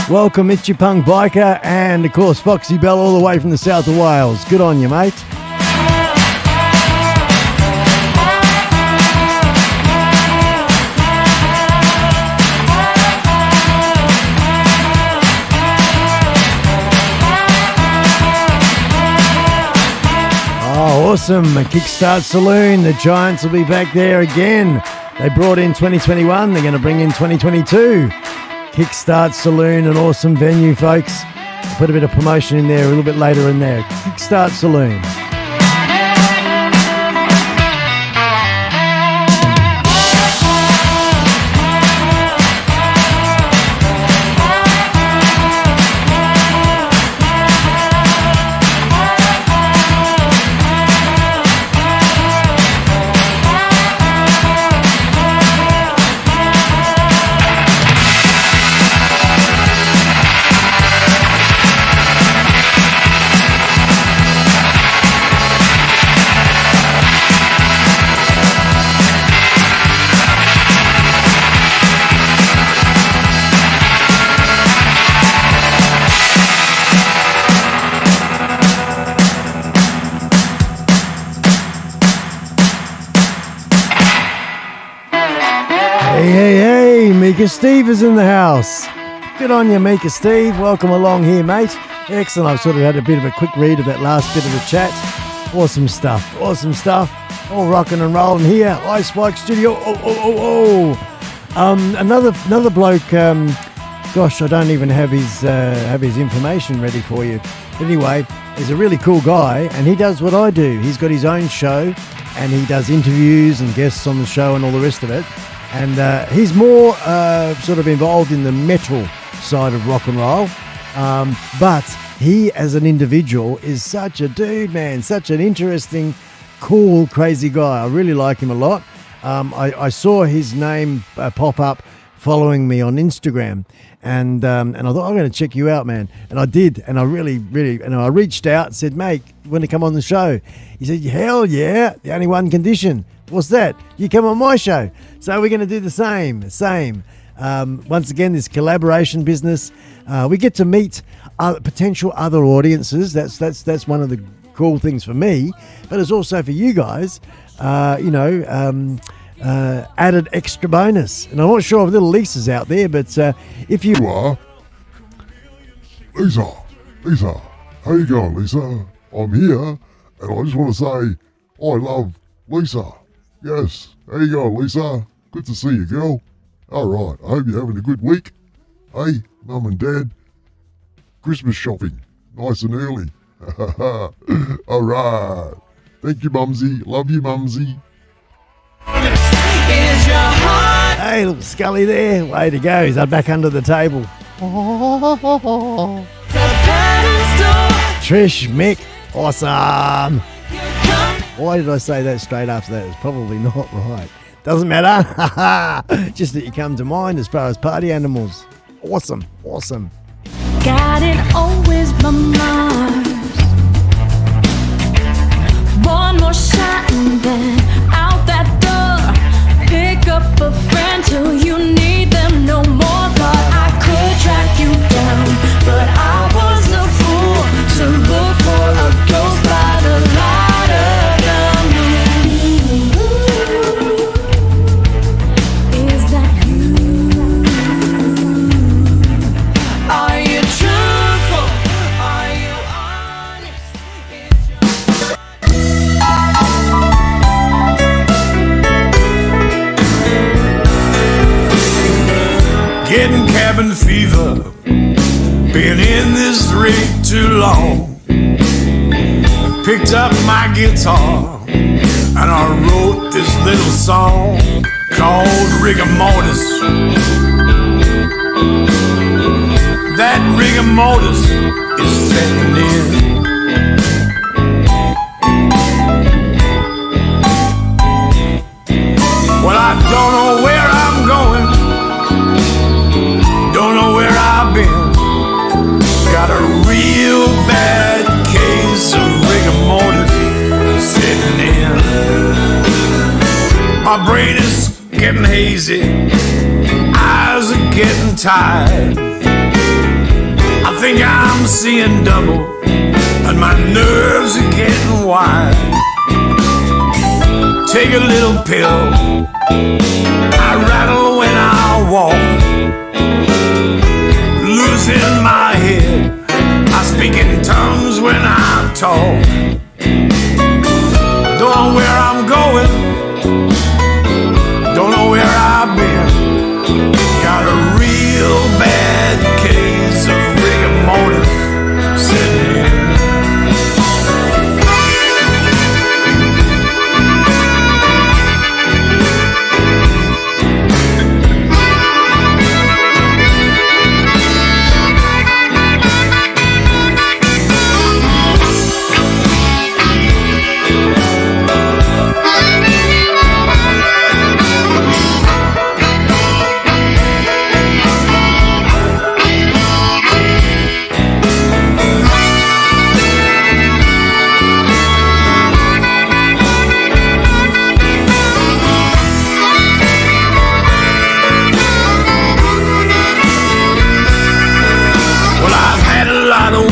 Welcome, Itchy Punk Biker, and of course FoxyBel all the way from the south of Wales. Good on you, mate. Oh, awesome. A Kickstart Saloon. The Giants will be back there again. They brought in 2021. They're going to bring in 2022. Kickstart Saloon, an awesome venue, folks. I'll put a bit of promotion in there a little bit later in there. Kickstart Saloon. Mika Steve is in the house. Good on you, Mika Steve. Welcome along here, mate. Excellent. I've sort of had a bit of a quick read of that last bit of the chat. Awesome stuff. Awesome stuff. All rocking and rolling here. iSpike Studio. Another bloke. Gosh, I don't even have his information ready for you. But anyway, he's a really cool guy, and he does what I do. He's got his own show, and he does interviews and guests on the show and all the rest of it. And he's more sort of involved in the metal side of rock and roll. But he, as an individual, is such a dude, man. Such an interesting, cool, crazy guy. I really like him a lot. I saw his name pop up following me on Instagram. And I thought, I'm going to check you out, man. And I did. And I really, and I reached out and said, mate, you want to come on the show? He said, hell yeah. The only one condition. What's that? You come on my show. So we're going to do the same. Once again, this collaboration business. We get to meet potential other audiences. That's one of the cool things for me. But it's also for you guys, added extra bonus. And I'm not sure if little Lisa's out there, but if you are. Lisa, how you going, Lisa? I'm here, and I just want to say I love Lisa. Yes, how you going, Lisa? Good to see you, girl. All right, I hope you're having a good week. Hey, Mum and Dad, Christmas shopping, nice and early. All right. Thank you, Mumsy. Love you, Mumsy. Hey, little Scully there. Way to go. He's back under the table. Trish, Mick, awesome. Why did I say that straight after that? It's probably not right. Doesn't matter. Just that you come to mind as far as party animals. Awesome. Got it always by Mars. One more shot and then out that door. Pick up a friend till you need them no more. Thought I could track you down, but I was a fool to look for a ghost by the light of the moon. Is that you? Are you truthful? Are you honest? Getting cabin fever, been in this rig too long. Picked up my guitar and I wrote this little song called Rigor Mortis. That rigor mortis is setting in. Well, I don't know where I'm going, don't know where I've been. Got a real bad case of rigor mortis setting in. My brain is getting hazy, eyes are getting tired. I think I'm seeing double, and my nerves are getting wide. Take a little pill, I rattle when I walk. Losing my head, I speak in tongues when I talk. Don't know where I'm going. Don't know where I've been. Got a real bad case of rigor mortis sitting in.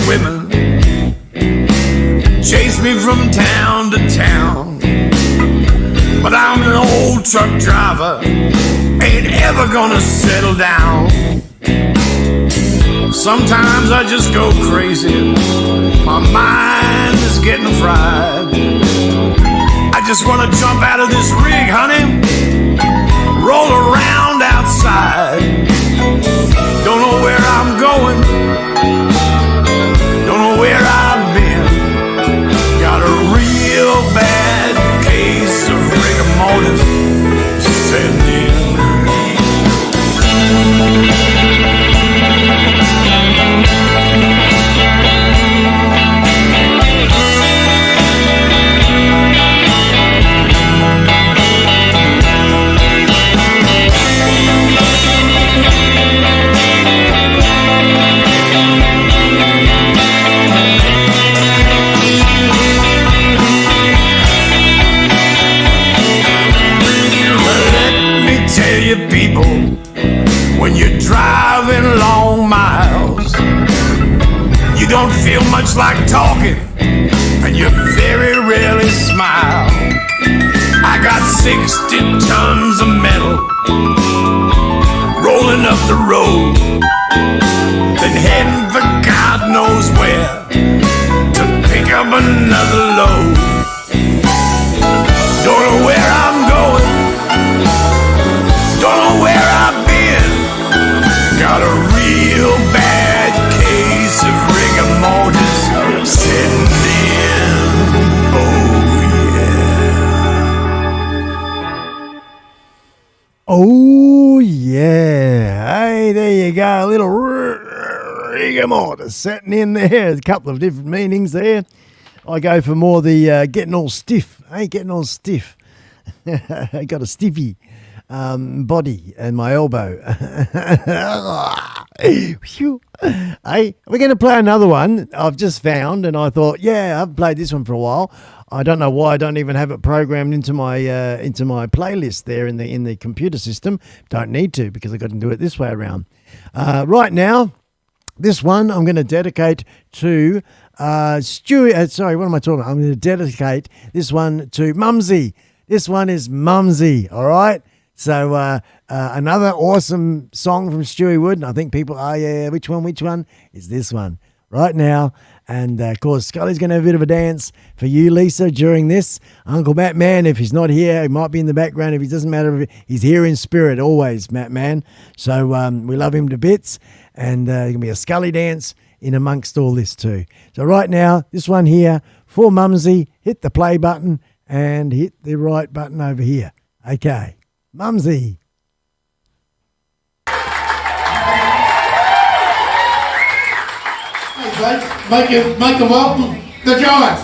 Women chase me from town to town, but I'm an old truck driver, ain't ever gonna settle down. Sometimes I just go crazy, my mind is getting fried. I just wanna jump out of this rig, honey, roll around outside. Don't know where I'm going, don't know where I've been. Got a real bad case of rigor mortis setting in. People, when you're driving long miles, you don't feel much like talking, and you very rarely smile. I got 60 tons of metal rolling up the road, then heading for God knows where to pick up another load. Don't know where I'm going, don't know where I've been. Got a real bad case of rigor mortis setting in. Oh yeah. Hey, there you go. A little rigor mortis setting in there. There's a couple of different meanings there. I go for more the getting all stiff. Hey, getting all stiff. I got a stiffy body and my elbow. Hey, we're going to play another one I've just found, and I thought, yeah, I've played this one for a while. I don't know why I don't even have it programmed into my playlist there in the computer system. Don't need to, because I got to do it this way around. Right now, this one I'm going to dedicate to Stewie. Sorry, what am I talking about? I'm going to dedicate this one to Mumsy. This one is Mumsy. All right. So another awesome song from Stewie Wood, and I think people, oh yeah, which one is this one right now? And of course, Scully's going to have a bit of a dance for you, Lisa, during this. Uncle Batman, if he's not here, he might be in the background. If he doesn't matter, he's here in spirit always, Batman. So we love him to bits, and there's going to be a Scully dance in amongst all this too. So right now, this one here for Mumsy, hit the play button and hit the right button over here. Okay. Mumsy. Hey, folks, make a welcome the Giants.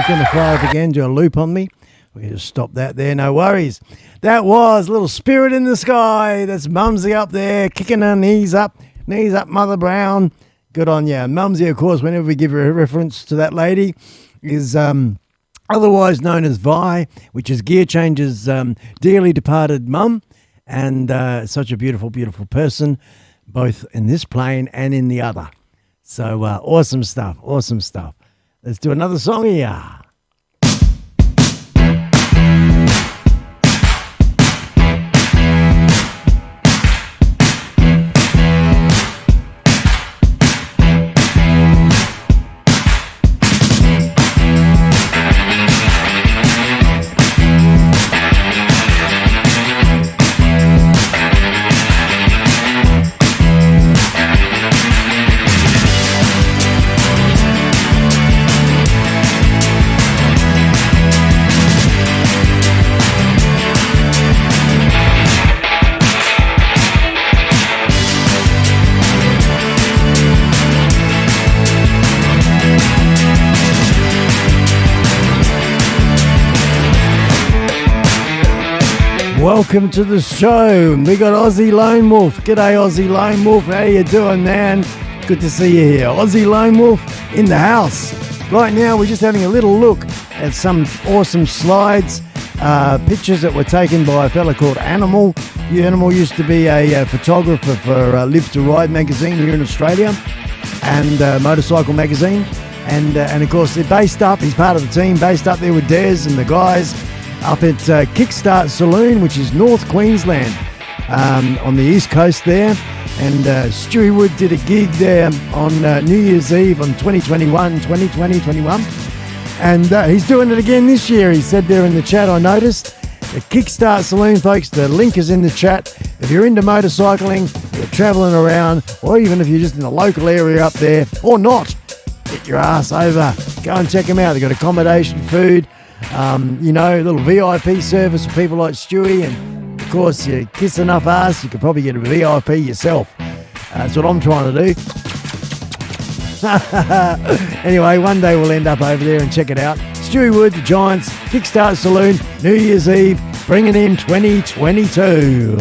Going to fly up again, do a loop on me. We can just stop that there, no worries. That was Little Spirit in the Sky. That's Mumsy up there, kicking her knees up, Mother Brown. Good on you. Mumsy, of course, whenever we give a reference to that lady, is otherwise known as Vi, which is Gear Changer's dearly departed mum, and such a beautiful, beautiful person, both in this plane and in the other. So awesome stuff, awesome stuff. Let's do another song here. Welcome to the show. We got Aussie Lone Wolf. G'day, Aussie Lone Wolf. How you doing, man? Good to see you here. Aussie Lone Wolf in the house. Right now, we're just having a little look at some awesome slides, pictures that were taken by a fella called Animal. Animal used to be a photographer for Live to Ride magazine here in Australia and Motorcycle magazine. And of course, they're based up, he's part of the team, based up there with Des and the guys up at Kickstart Saloon, which is North Queensland, on the east coast there. And Stewie Wood did a gig there on New Year's Eve on 2021. And he's doing it again this year. He said there in the chat, I noticed. The Kickstart Saloon, folks, the link is in the chat. If you're into motorcycling, you're travelling around, or even if you're just in the local area up there, or not, get your ass over. Go and check them out. They've got accommodation, food, little VIP service for people like Stewie, and of course you kiss enough ass you could probably get a VIP yourself. That's what I'm trying to do. Anyway, one day we'll end up over there and check it out. Stewie Wood, the Giants, Kickstart Saloon, New Year's Eve, bringing in 2022.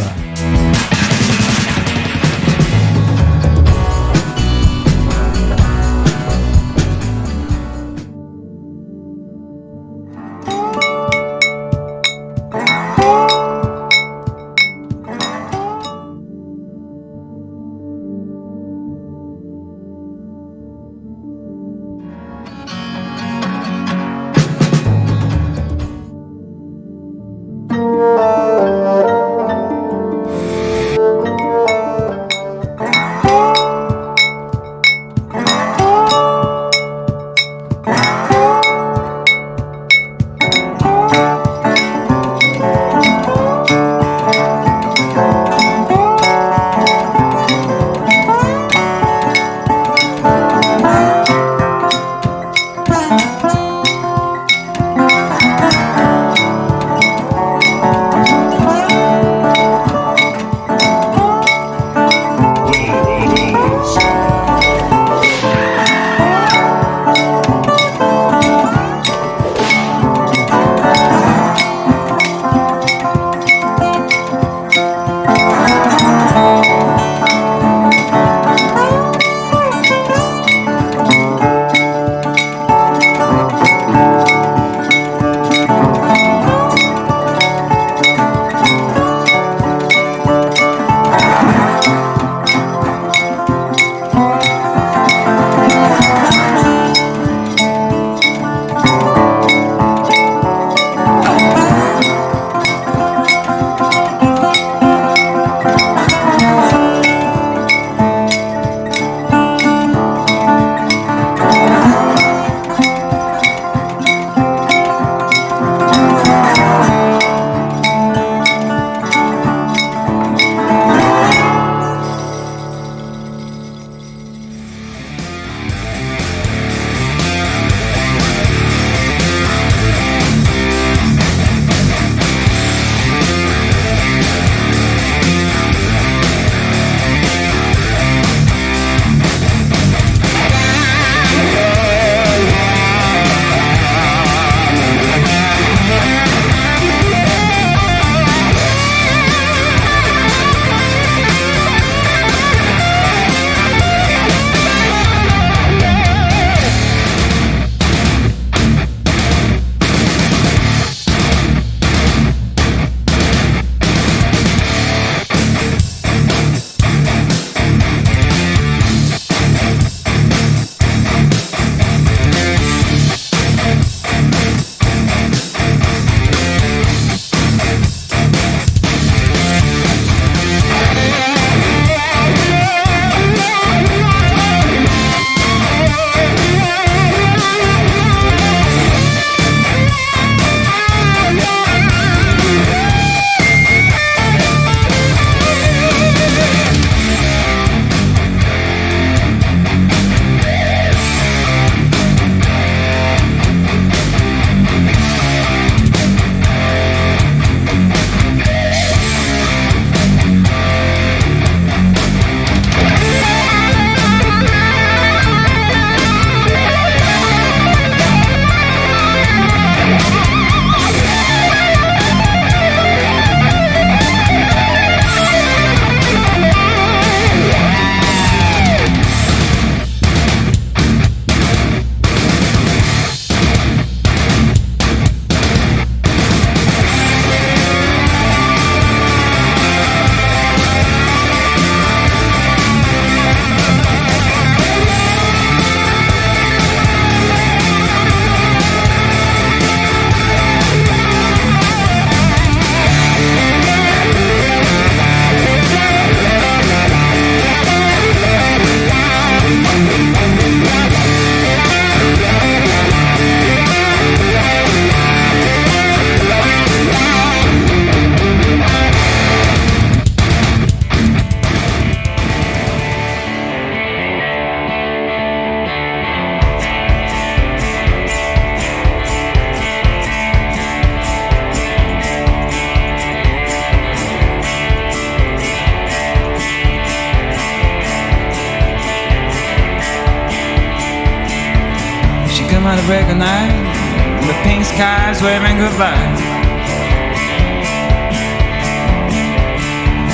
at the break of night, and the pink sky's waving goodbye.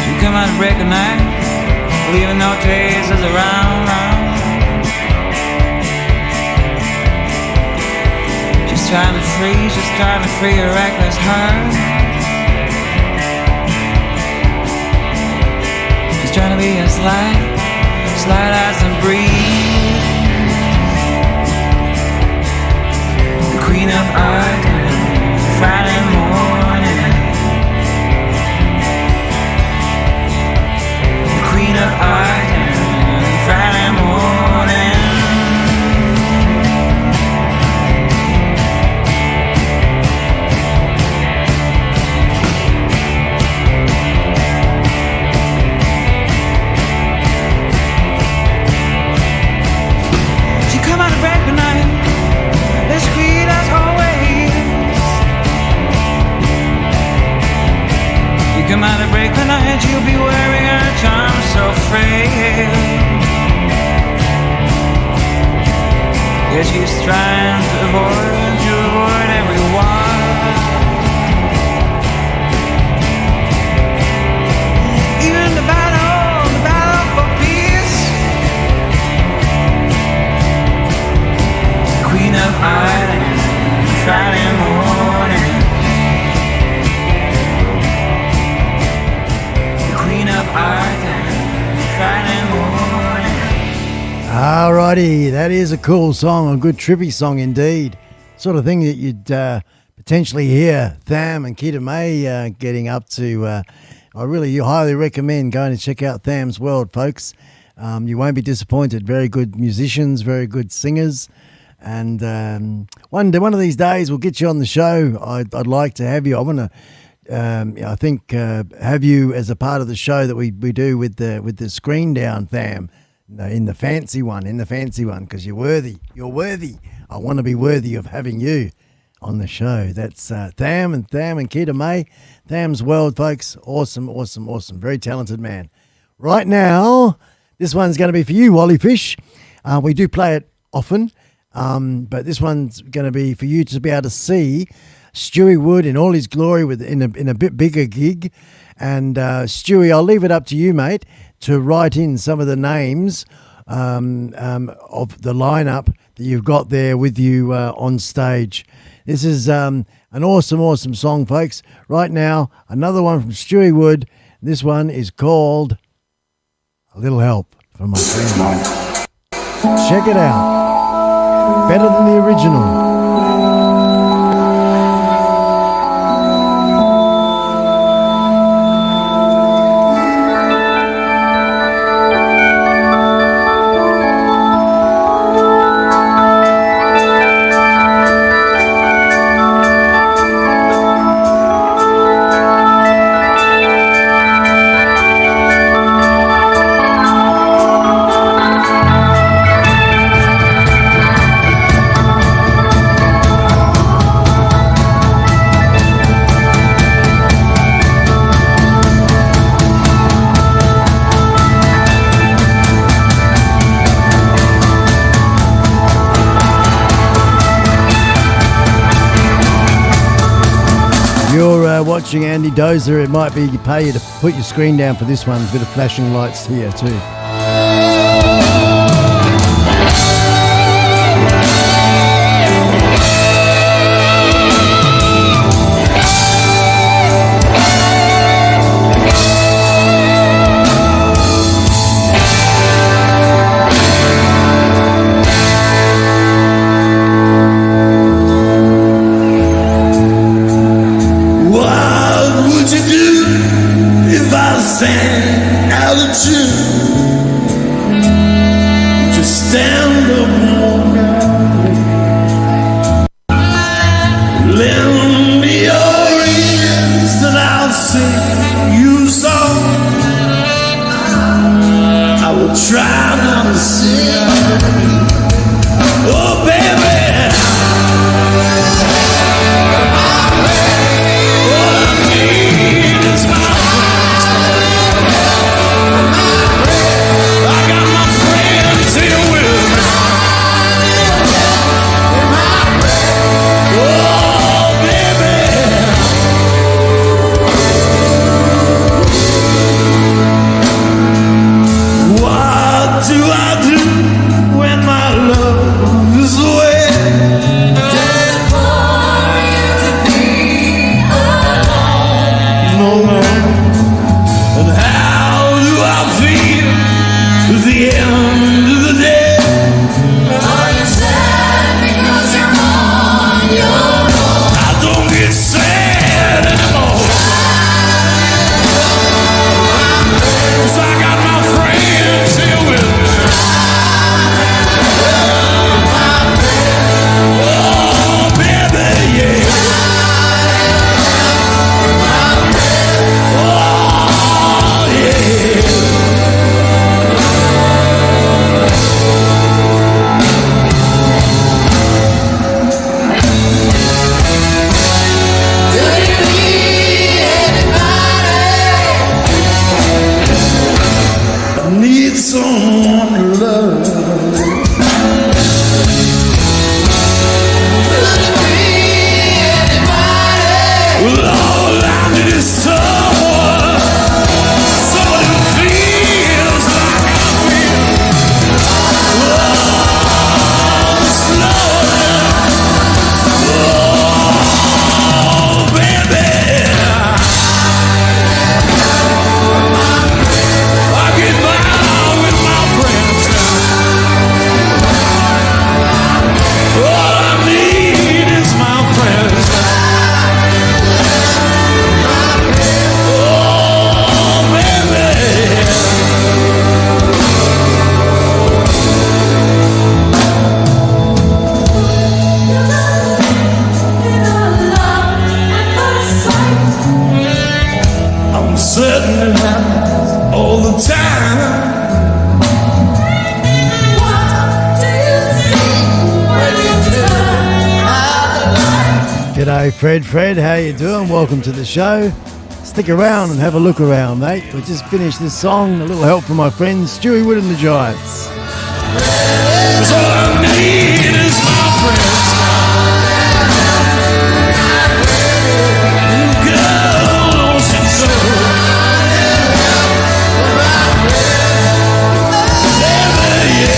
She come at the break of night, leaving no traces around. She's trying to free a reckless heart. She's trying to be as light as a breeze. The queen of art, Friday morning. The queen of art, Friday morning. Come out and break the night, you'll be wearing her charm so frail. Yeah, she's trying to avoid everyone. Even the battle for peace. The queen of Ireland, Friday morning. Alrighty, that is a cool song, a good trippy song indeed. Sort of thing that you'd potentially hear Tham and Kita May getting up to. I really highly recommend going to check out Tham's World, folks. You won't be disappointed. Very good musicians, very good singers. And one of these days we'll get you on the show. I'd like to have you. I want to I think have you as a part of the show that we do with the screen down, Tham, in the fancy one, because you're worthy. I want to be worthy of having you on the show. That's Tham and Kita May. Tham's World, folks. Awesome. Very talented man. Right now, this one's going to be for you, Wally Fish. We do play it often, but this one's going to be for you to be able to see Stewie Wood in all his glory in a bit bigger gig. And Stewie, I'll leave it up to you, mate, to write in some of the names of the lineup that you've got there with you on stage. This is an awesome song, folks. Right now, another one from Stewie Wood. This one is called A Little Help from My Friend. Check it out. Better than the original. Watching Andy Dozer, it might be pay you to put your screen down for this one. A bit of flashing lights here too. Sang out of tune, just stand up and lend me your ears, that I'll sing you a song. I will try not to sing. Oh, baby. My What do I do when my love is away? Just for you to be alone. No more. And how do I feel at the end of the day? Are you sad because you're on your own? I don't get sad anymore. 'Cause I got my friends here with me. Oh, baby, yeah. Oh, yeah. Do you need anybody? I need someone to love. Could it be anybody? Well, all I need is someone who feels like I feel. Oh, slowly. Oh, baby. I get by with my friends now. All I need is my friends now. Oh, baby. I'm certain it happens all the time. G'day, Fred. How you doing? Welcome to the show. Stick around and have a look around, mate. We just finished this song. A little help from my friends Stewie Wood and the Giants. 'Cause all I need is my friends now. Girl, don't you know? Baby, yeah.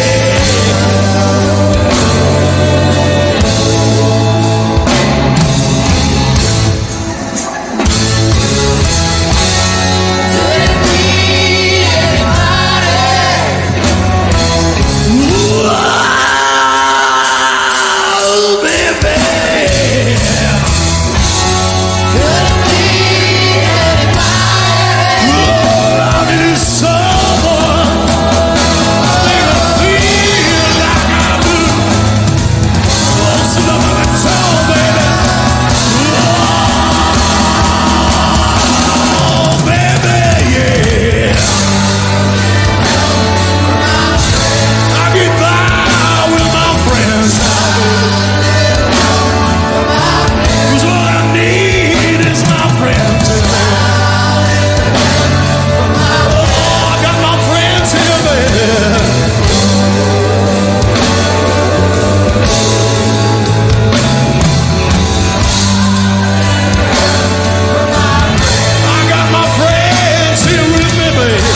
Ooh, baby. Could it be anybody? All I need is someone to make me feel like I do. Oh, so love my soul, baby. Oh, baby, yeah. I get by with my friends now. 'Cause all I need is my friends. Oh, I got my friends here, baby. I got my friends here with me, baby.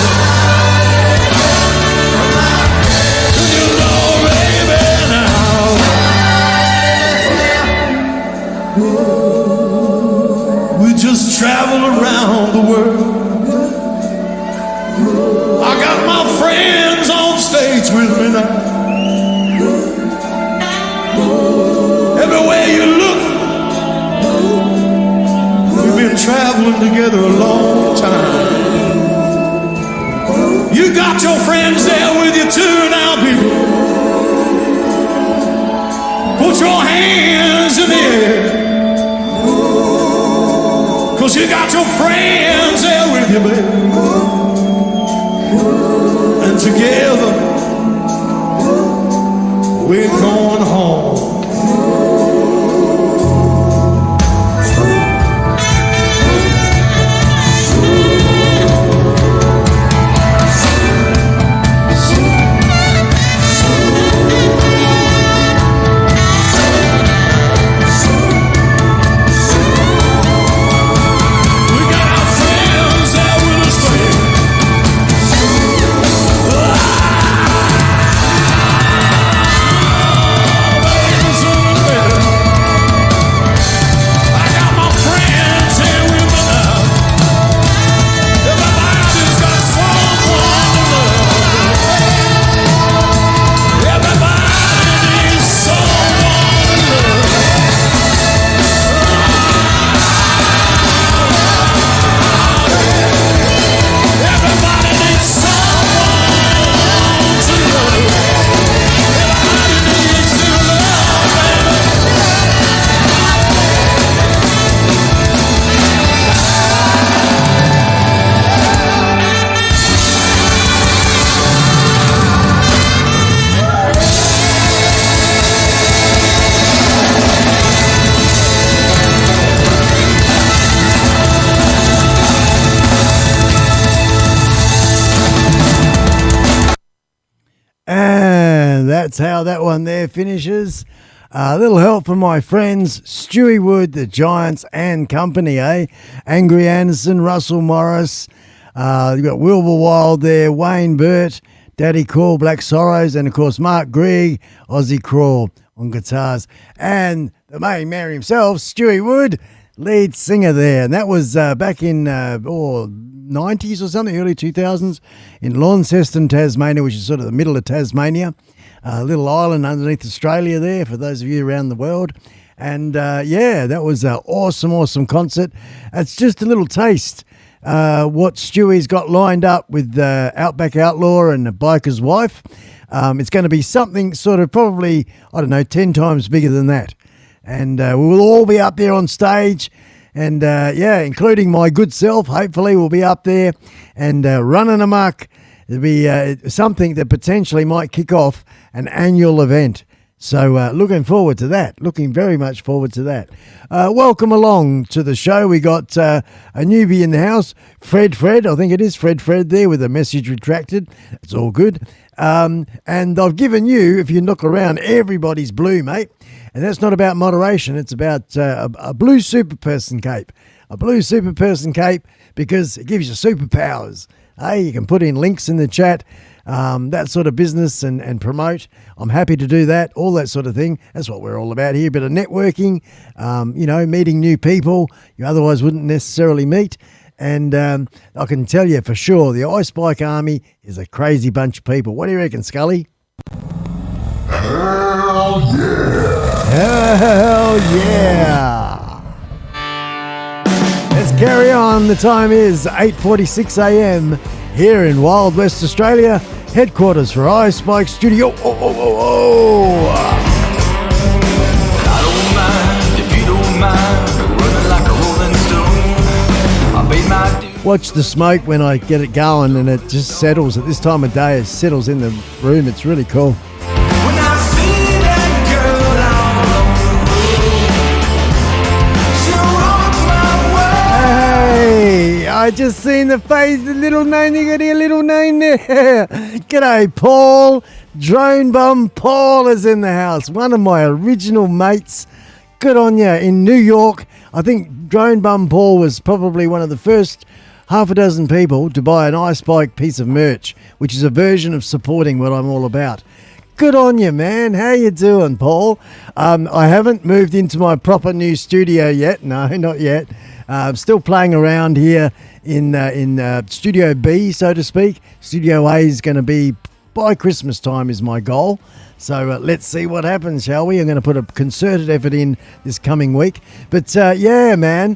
You know, baby, now. We just travel around the world. I got my friends on stage with me now. Everywhere you look, we've been traveling together a long time. You got your friends there with you too now, people. Put your hands in the air. 'Cause you got your friends there with you, baby. And together, we're going home. We got our friends there with us, baby. And that's how that one there finishes. A little help from my friends Stewie Wood, the Giants and company, eh? Angry Anderson, Russell Morris. You've got Wilbur Wild there, Wayne Burt, Daddy Crawl, Black Sorrows, and of course Mark Grigg, Aussie Crawl on guitars. And the main man himself, Stewie Wood, lead singer there. And that was back in 90s or something, early 2000s, in Launceston, Tasmania, which is sort of the middle of Tasmania. A little island underneath Australia there, for those of you around the world. And that was an awesome concert. It's just a little taste what Stewie's got lined up with Outback Outlaw and the Biker's Wife. It's going to be something sort of probably, 10 times bigger than that. And we will all be up there on stage. And including my good self, hopefully we'll be up there and running amok. It'll be something that potentially might kick off an annual event. So looking forward to that. Looking very much forward to that. Welcome along to the show. We got a newbie in the house, Fred. I think it is Fred there with a message retracted. It's all good. And I've given you, if you look around, everybody's blue, mate. And that's not about moderation. It's about a blue super person cape. A blue super person cape because it gives you superpowers. Hey, you can put in links in the chat, that sort of business and promote. I'm happy to do that, all that sort of thing. That's what we're all about here. A bit of networking, meeting new people you otherwise wouldn't necessarily meet. And I can tell you for sure, the iSpike Army is a crazy bunch of people. What do you reckon, Scully? Hell yeah! Hell yeah! Let's carry on. The time is 8:46 a.m. here in Wild West Australia, headquarters for iSpike Studio. I don't mind if you don't mind running like a rolling stone. I paid my dues. Watch the smoke when I get it going, and it just settles at this time of day. It settles in the room. It's really cool. When I see that girl out on the road, she rocks my world. Hey, I just seen the face, the little name. You got a little name there. G'day, Paul. Drone Bum Paul is in the house. One of my original mates. Good on you in New York. I think Drone Bum Paul was probably one of the first half a dozen people to buy an iSpike piece of merch, which is a version of supporting what I'm all about. Good on you, man. How you doing, Paul? I haven't moved into my proper new studio yet. No, not yet. I'm still playing around here in Studio B, so to speak. Studio A is going to be by Christmas time is my goal. So let's see what happens, shall we? I'm going to put a concerted effort in this coming week. But yeah, man,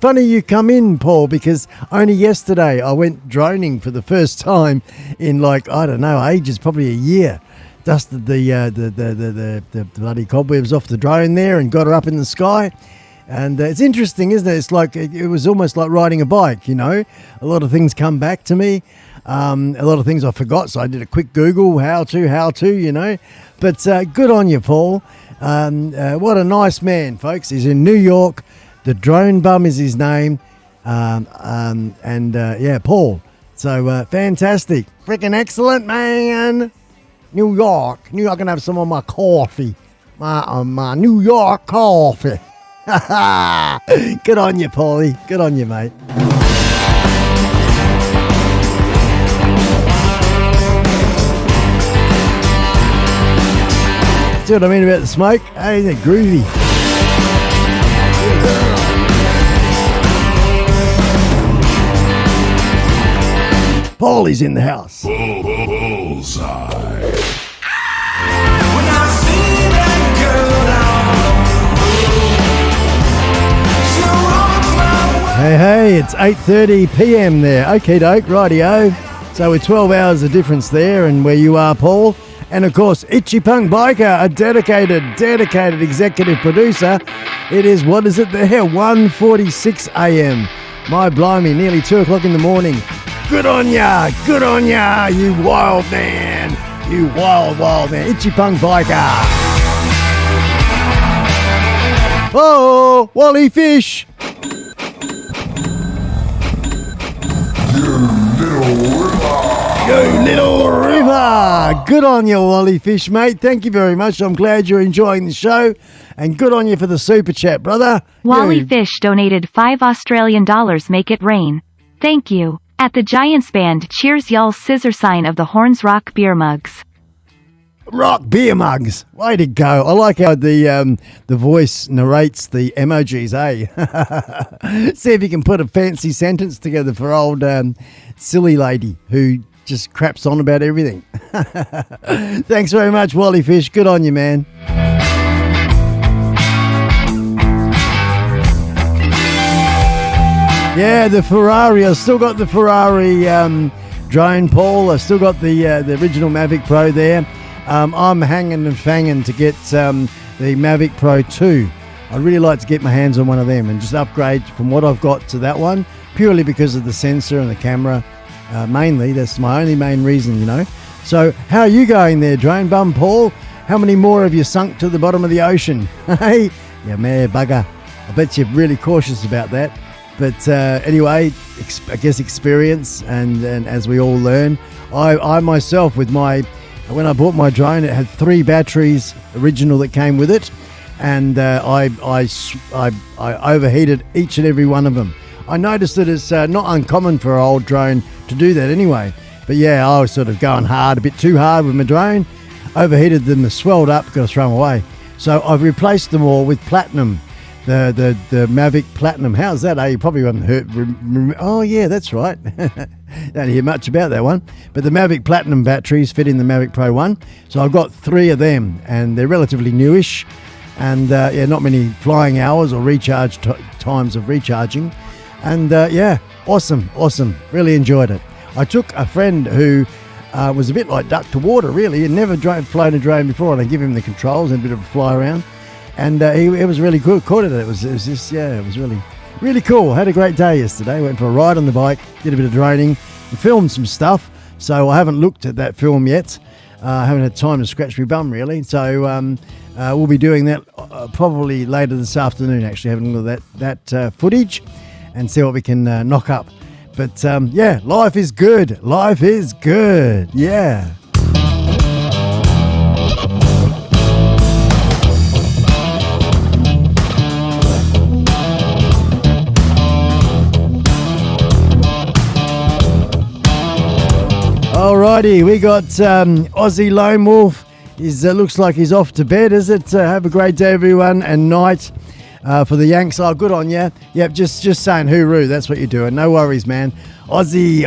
funny you come in, Paul, because only yesterday I went droning for the first time in ages, probably a year. Dusted the bloody cobwebs off the drone there and got her up in the sky. And it's interesting, isn't it? It's like it was almost like riding a bike, you know. A lot of things come back to me. A lot of things I forgot, so I did a quick Google, how to, you know. But good on you, Paul. What a nice man, folks. He's in New York. The Drone Bum is his name. Paul. So fantastic. Freaking excellent, man. New York. I can have some of my coffee. My New York coffee. Good on you, Paulie. Good on you, mate. See what I mean about the smoke? Hey, they're groovy. Paulie's in the house. Bullseye. Hey, it's 8:30 p.m. there. Okay, doke, rightio. So we're 12 hours of difference there, and where you are, Paul. And of course, Itchy Punk Biker, a dedicated executive producer. It is, what is it there? 1:46 a.m. My blimey, nearly 2 o'clock in the morning. Good on ya, you wild man. You wild man. Itchy Punk Biker. Oh, Wally Fish. You little river. Good on you, Wally Fish, mate. Thank you very much. I'm glad you're enjoying the show. And good on you for the super chat, brother. Wally Fish donated $5 make it rain. Thank you. At the Giants Band, cheers y'all scissor sign of the Horns Rock beer mugs. Rock beer mugs. Way to go. I like how the voice narrates the emojis, eh? See if you can put a fancy sentence together for old silly lady who just craps on about everything. Thanks very much, Wally Fish. Good on you, man. Yeah, the Ferrari. I still got the Ferrari drone, Paul. I still got the original Mavic Pro there. I'm hanging and fanging to get the Mavic Pro 2. I'd really like to get my hands on one of them and just upgrade from what I've got to that one, purely because of the sensor and the camera. Mainly, that's my only main reason, you know. So, how are you going there, Drone Bum Paul? How many more have you sunk to the bottom of the ocean? Hey, yeah, man, bugger. I bet you're really cautious about that. But anyway, I guess experience, and as we all learn, I myself with when I bought my drone, it had 3 batteries original that came with it, and I overheated each and every one of them. I noticed that it's not uncommon for an old drone to do that anyway. But yeah, I was sort of going hard, a bit too hard with my drone, overheated them, they swelled up, got to throw them away. So I've replaced them all with platinum. The Mavic Platinum. How's that? You probably haven't heard. Oh, yeah, that's right. Don't hear much about that one. But the Mavic Platinum batteries fit in the Mavic Pro 1. So I've got 3 of them, and they're relatively newish. And, yeah, not many flying hours or recharge times of recharging. And, yeah, awesome. Really enjoyed it. I took a friend who was a bit like duck to water, really. He'd never flown a drone before, and I give him the controls and a bit of a fly around. And it was really good. Caught it. It was just, yeah, it was really, really cool. Had a great day yesterday. Went for a ride on the bike, did a bit of droning, filmed some stuff. So I haven't looked at that film yet. I haven't had time to scratch my bum, really. So we'll be doing that probably later this afternoon, actually, having a look at that footage and see what we can knock up. But, yeah, life is good. Life is good. Yeah. Alrighty, we got Aussie Lone Wolf. Looks like he's off to bed, is it? Have a great day, everyone, and night for the Yanks. Oh, good on you. Yep, just saying hooroo. That's what you're doing. No worries, man. Aussie,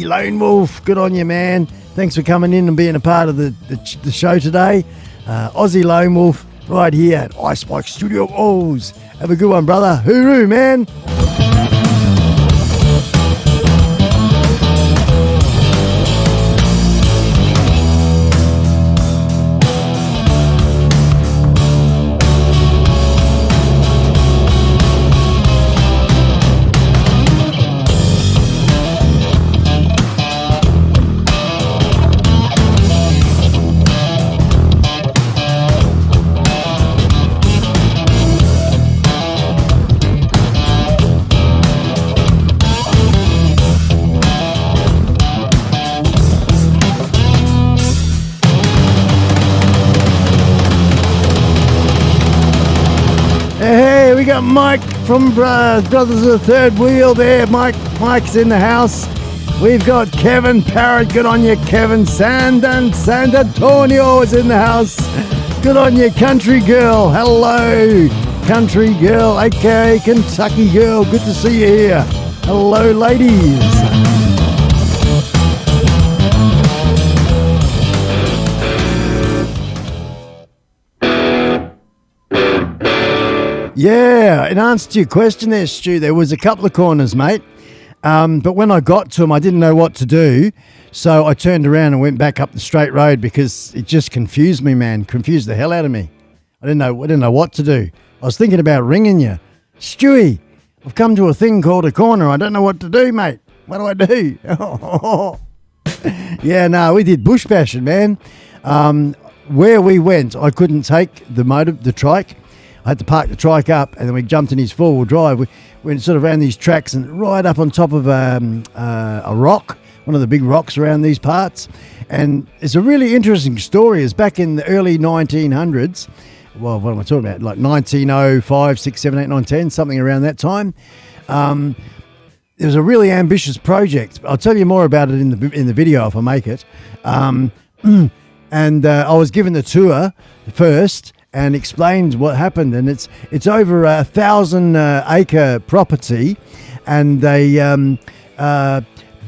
Lone Wolf. Good on you, man. Thanks for coming in and being a part of the show today. Aussie Lone Wolf right here at iSpike Studio O's. Have a good one, brother. Hooroo, man. Mike from Brothers of the Third Wheel there. Mike's in the house. We've got Kevin Parrott. Good on you, Kevin. San Antonio is in the house. Good on you, Country Girl. Hello, Country Girl, aka Kentucky Girl. Good to see you here. Hello, ladies. Yeah, in answer to your question there, Stu, there was a couple of corners, mate. But when I got to them, I didn't know what to do. So I turned around and went back up the straight road because it just confused me, man. Confused the hell out of me. I didn't know what to do. I was thinking about ringing you. Stewie, I've come to a thing called a corner. I don't know what to do, mate. What do I do? Yeah, no, we did bush bashing, man. Where we went, I couldn't take the trike. I had to park the trike up, and then we jumped in his four-wheel drive. We went sort of around these tracks and right up on top of a rock, one of the big rocks around these parts. And it's a really interesting story. It's back in the early 1900s. Well, what am I talking about? Like 1905, 6, 7, 8, 9, 10, something around that time. It was a really ambitious project. I'll tell you more about it in the video if I make it. And I was given the tour first and explained what happened. And it's over 1,000 acre property, and they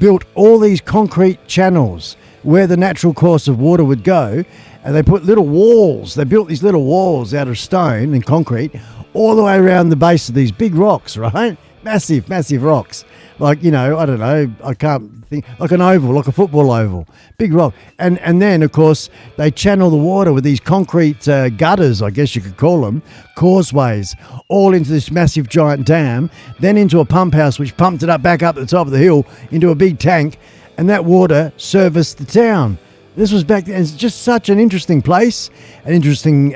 built all these concrete channels where the natural course of water would go, and they put little walls. They built these little walls out of stone and concrete all the way around the base of these big rocks, right? Massive rocks. Like, you know, I don't know, I can't think, like an oval, like a football oval, big rock. And then, of course, they channel the water with these concrete gutters, I guess you could call them, causeways, all into this massive giant dam, then into a pump house, which pumped it back up the top of the hill into a big tank, and that water serviced the town. This was back then. It's just such an interesting place, an interesting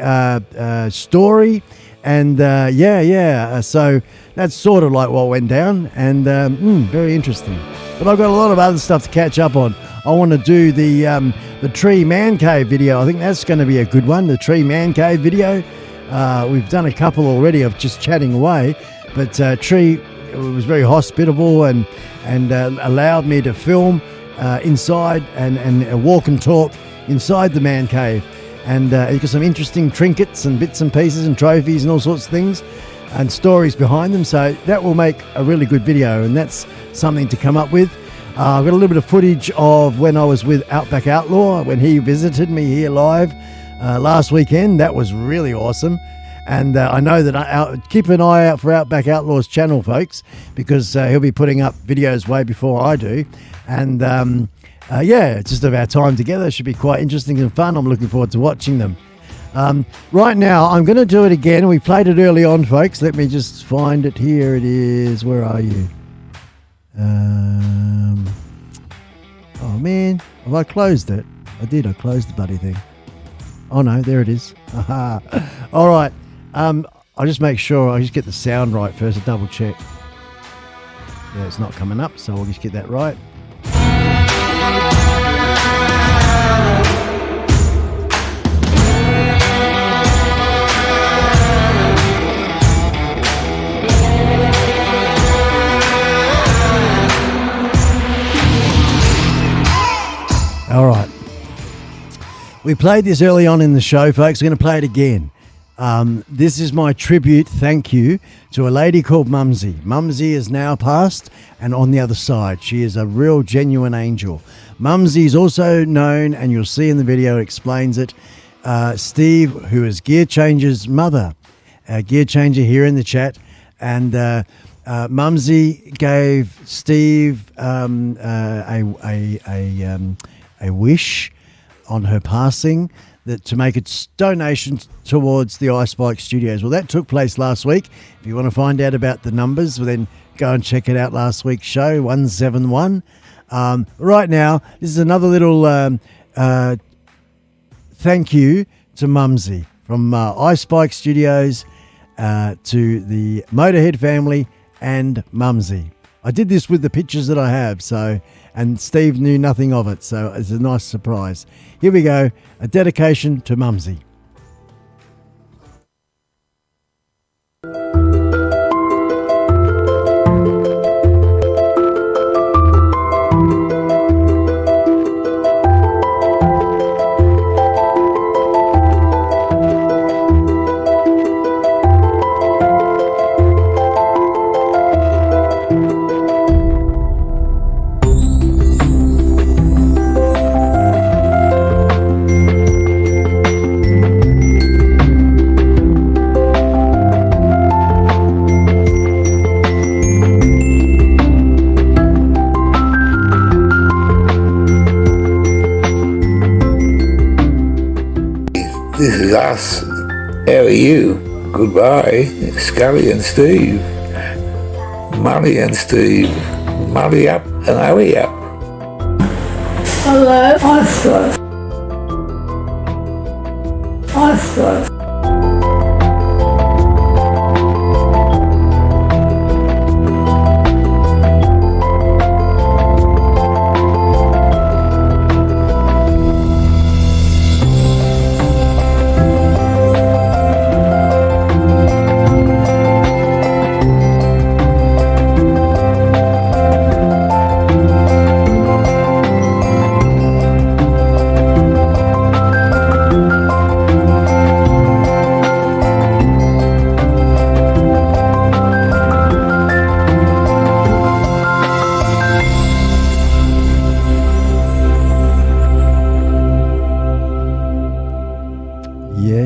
story. And so that's sort of like what went down, and very interesting. But I've got a lot of other stuff to catch up on. I want to do the tree man cave video. I think that's going to be a good one, the tree man cave video. We've done a couple already of just chatting away, but Tree was very hospitable and allowed me to film inside and walk and talk inside the man cave. And you've got some interesting trinkets and bits and pieces and trophies and all sorts of things and stories behind them. So that will make a really good video, and that's something to come up with. I've got a little bit of footage of when I was with Outback Outlaw, when he visited me here live last weekend. That was really awesome. And I know that keep an eye out for Outback Outlaw's channel, folks, because he'll be putting up videos way before I do. And it's just about time together. It should be quite interesting and fun. I'm looking forward to watching them. Right now, I'm going to do it again. We played it early on, folks. Let me just find it. Here it is. Where are you? Oh, man. Have I closed it? I did. I closed the bloody thing. Oh, no. There it is. All right. I'll just make sure. I'll just get the sound right first. A double check. Yeah, it's not coming up, so I'll just get that right. All right. We played this early on in the show, folks. We're going to play it again. This is my tribute, thank you, to a lady called Mumsy. Mumsy is now passed and on the other side. She is a real genuine angel. Mumsy is also known, and you'll see in the video, it explains it, Steve, who is Gear Changer's mother. Gear Changer here in the chat. And Mumsy gave Steve a wish on her passing, that to make its donations towards the iSpike Studios. Well, that took place last week. If you want to find out about the numbers, well, then go and check it out, last week's show, 171. Right now, this is another little thank you to Mumsy from iSpike Studios to the Motorhead family and Mumsy. I did this with the pictures that I have, and Steve knew nothing of it, so it's a nice surprise. Here we go, a dedication to Mumsy. This is us. How are you? Goodbye. Scully and Steve. Money and Steve. Money up and hurry up. Hello, iSpike. iSpike.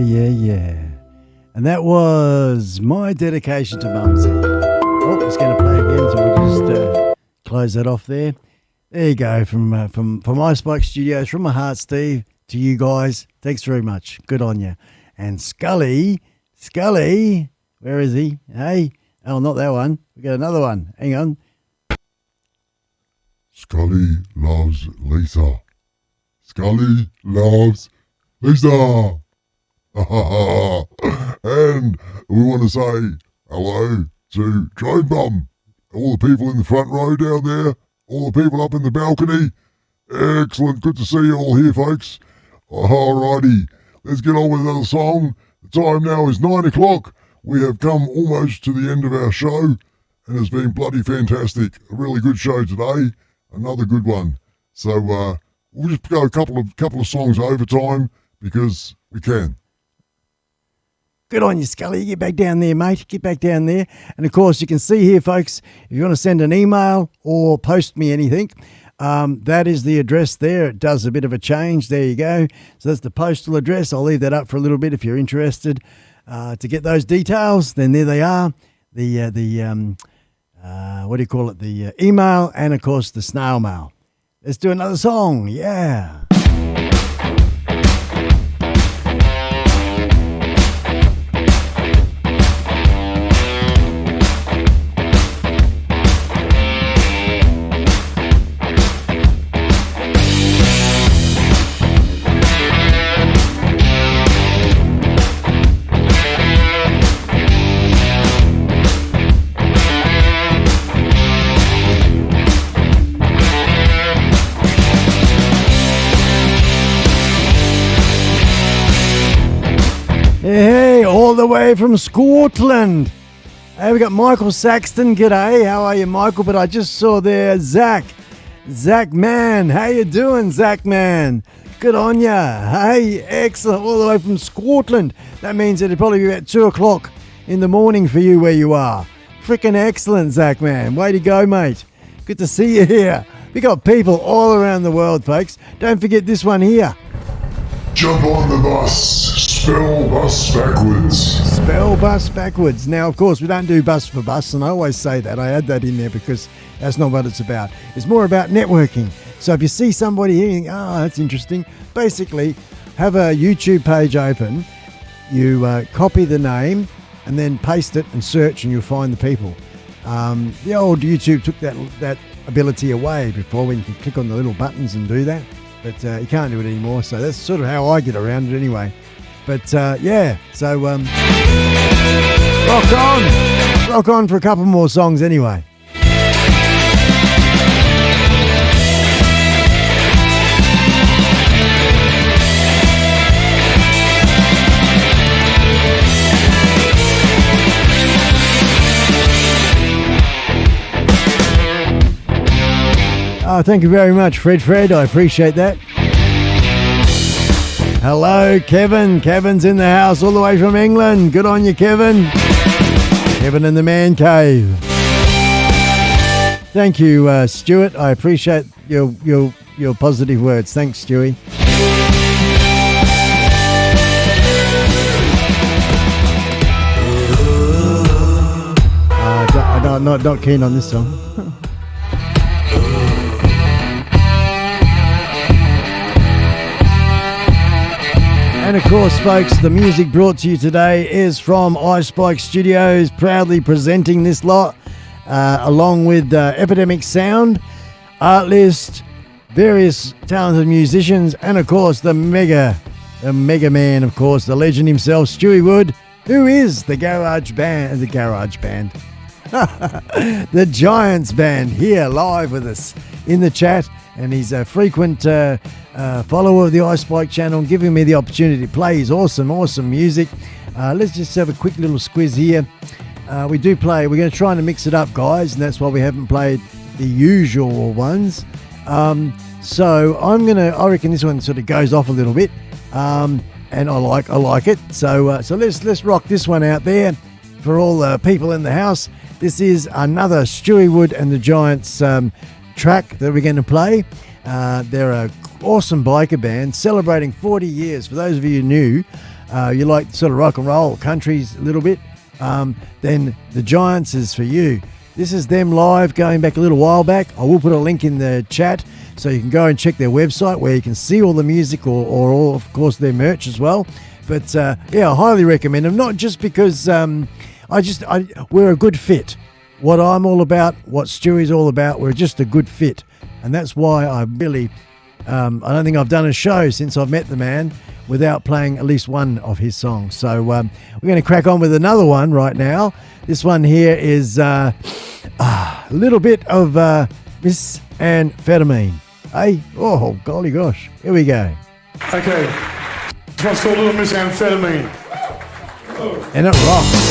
Yeah. And that was my dedication to Mumsy. Oh, it's going to play again, so we'll just close that off there. There you go, from iSpike Studios, from my heart, Steve, to you guys. Thanks very much. Good on you. And Scully, where is he? Hey, oh, not that one. We got another one. Hang on. Scully loves Lisa. Scully loves Lisa. And we want to say hello to Drone Bum, all the people in the front row down there, all the people up in the balcony. Excellent, good to see you all here, folks. Alrighty, let's get on with another song. The time now is 9 o'clock. We have come almost to the end of our show, and it's been bloody fantastic. A really good show today, another good one. So we'll just go a couple of songs over time because we can. Good on you, Scully. Get back down there, mate. Get back down there. And, of course, you can see here, folks, if you want to send an email or post me anything, that is the address there. It does a bit of a change. There you go. So that's the postal address. I'll leave that up for a little bit if you're interested to get those details. Then there they are. The email and, of course, the snail mail. Let's do another song. Yeah. Hey, all the way from Scotland. Hey, we got Michael Saxton. G'day. How are you, Michael? But I just saw there Zach Man. How you doing, Zach Man? Good on ya. Hey, excellent. All the way from Scotland. That means it'll probably be about 2 o'clock in the morning for you where you are. Freaking excellent, Zach Man. Way to go, mate. Good to see you here. We got people all around the world, folks. Don't forget this one here. Jump on the bus. Spell bus backwards. Spell bus backwards. Now, of course, we don't do bus for bus, and I always say that. I add that in there because that's not what it's about. It's more about networking. So if you see somebody here, you think, oh, that's interesting. Basically, have a YouTube page open. You copy the name and then paste it and search, and you'll find the people. The old YouTube took that ability away before, when you could click on the little buttons and do that. But you can't do it anymore, so that's sort of how I get around it anyway. But yeah, so rock on for a couple more songs anyway. Oh, thank you very much, Fred. I appreciate that. Hello, Kevin. Kevin's in the house all the way from England. Good on you, Kevin. Kevin in the man cave. Thank you, Stuart. I appreciate your positive words. Thanks, Stewie. I'm not keen on this song. And of course, folks, the music brought to you today is from iSpike Studios, proudly presenting this lot, along with Epidemic Sound, Artlist, various talented musicians, and of course the mega man, of course, the legend himself, Stewie Wood, who is the Garage Band, the Giants Band, here live with us in the chat. And he's a frequent follower of the iSpike channel, giving me the opportunity to play his awesome music. Let's just have a quick little squiz here. We're going to try and mix it up, guys, and that's why we haven't played the usual ones. So I reckon this one sort of goes off a little bit, and I like it. So let's rock this one out there for all the people in the house. This is another Stewie Wood and the Giants track that we're going to play. They're an awesome biker band celebrating 40 years. For those of you new, you like sort of rock and roll, countries a little bit, then The Giants is for you. This is them live going back a little while back. I will put a link in the chat so you can go and check their website where you can see all the music or all, of course, their merch as well. But yeah, I highly recommend them, not just because we're a good fit. What I'm all about, what Stewie's all about, we're just a good fit. And that's why I really, I don't think I've done a show since I've met the man without playing at least one of his songs. So we're going to crack on with another one right now. This one here is a little bit of Miss Amphetamine. Hey, oh, golly gosh. Here we go. Okay. This one's called Little Miss Amphetamine. And it rocks.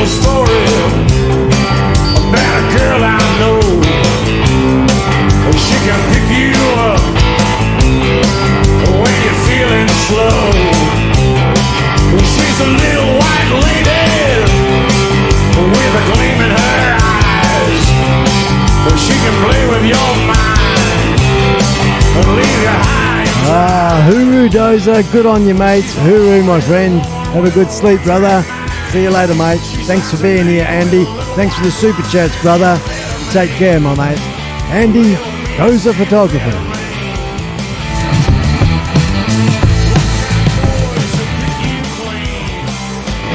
Story about a girl I know. She can pick you up when you're feeling slow. She's a little white lady with a gleam in her eyes. She can play with your mind and leave you high. Hooroo Dozer, good on you, mates. Hooroo, my friend. Have a good sleep, brother. See you later, mate. Thanks for being here, Andy. Thanks for the super chats, brother. Take care, my mate. Andy, Dozer Photographer.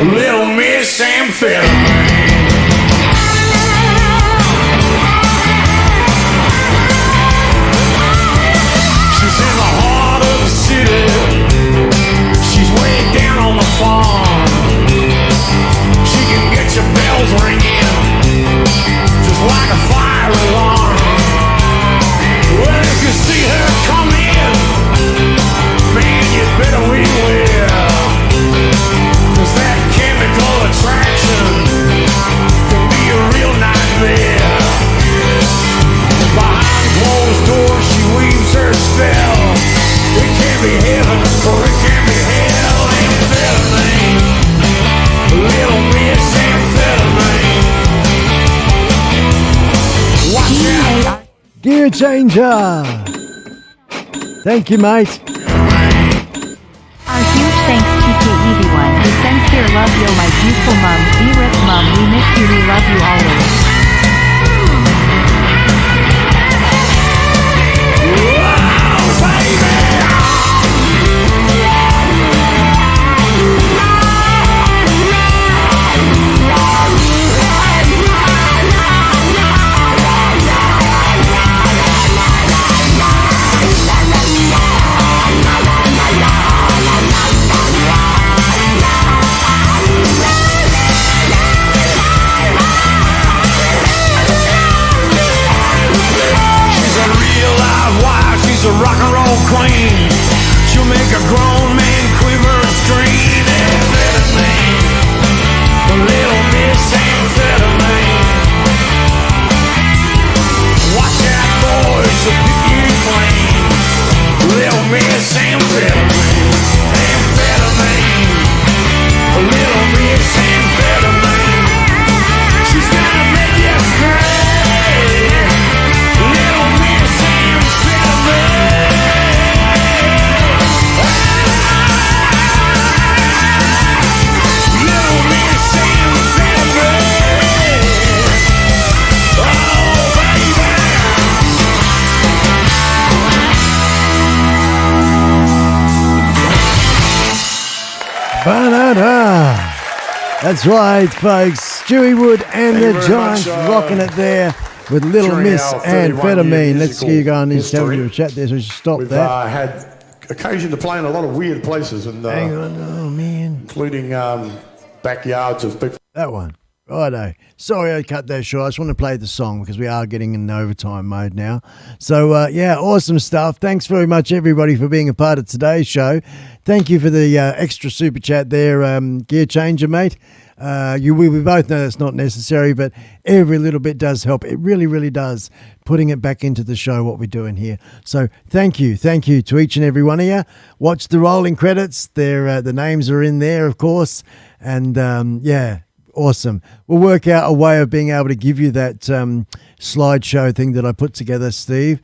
Little Miss Amphetamine. She's in the heart of the city. She's way down on the farm. She can get your bells ringing just like a fire alarm. Well, if you see her come in, man, you better beware. 'Cause that chemical attraction can be a real nightmare. Behind closed doors she weaves her spell. It can be heaven or it can be hell. Amphetamine, Little Miss Amphetamine. Watch out. Gear changer. Thank you, mate. Our huge thanks to KEV1. We sincere love you, my beautiful mom. Dearest mom, we miss you. We love you always. She's a rock and roll queen. She'll make a grown man quiver and scream. Amphetamine, Little Miss Amphetamine. Watch out, boys, will pick you clean. Little Miss Amphetamine, Amphetamine, Little Miss Amphetamine. She's gonna make you stray. Little Miss Amphetamine. Little Miss Amphetamine. Oh, baby. Ba-da-da. That's right, folks. Stewie Wood and the Giants rocking it there with Little during Miss our 31 Amphetamine. year Let's get you going and tell you a chat there, so we should stop We've that. had occasion to play in a lot of weird places, and Hang on, oh man. including backyards of people. That one. Righto. Sorry I cut that short. I just want to play the song because we are getting in overtime mode now. So, yeah, awesome stuff. Thanks very much, everybody, for being a part of today's show. Thank you for the extra super chat there, Gear Changer, mate. We both know that's not necessary, but every little bit does help. It really, really does, putting it back into the show, what we're doing here. So thank you to each and every one of you. Watch the rolling credits. The names are in there, of course. And awesome. We'll work out a way of being able to give you that slideshow thing that I put together, Steve.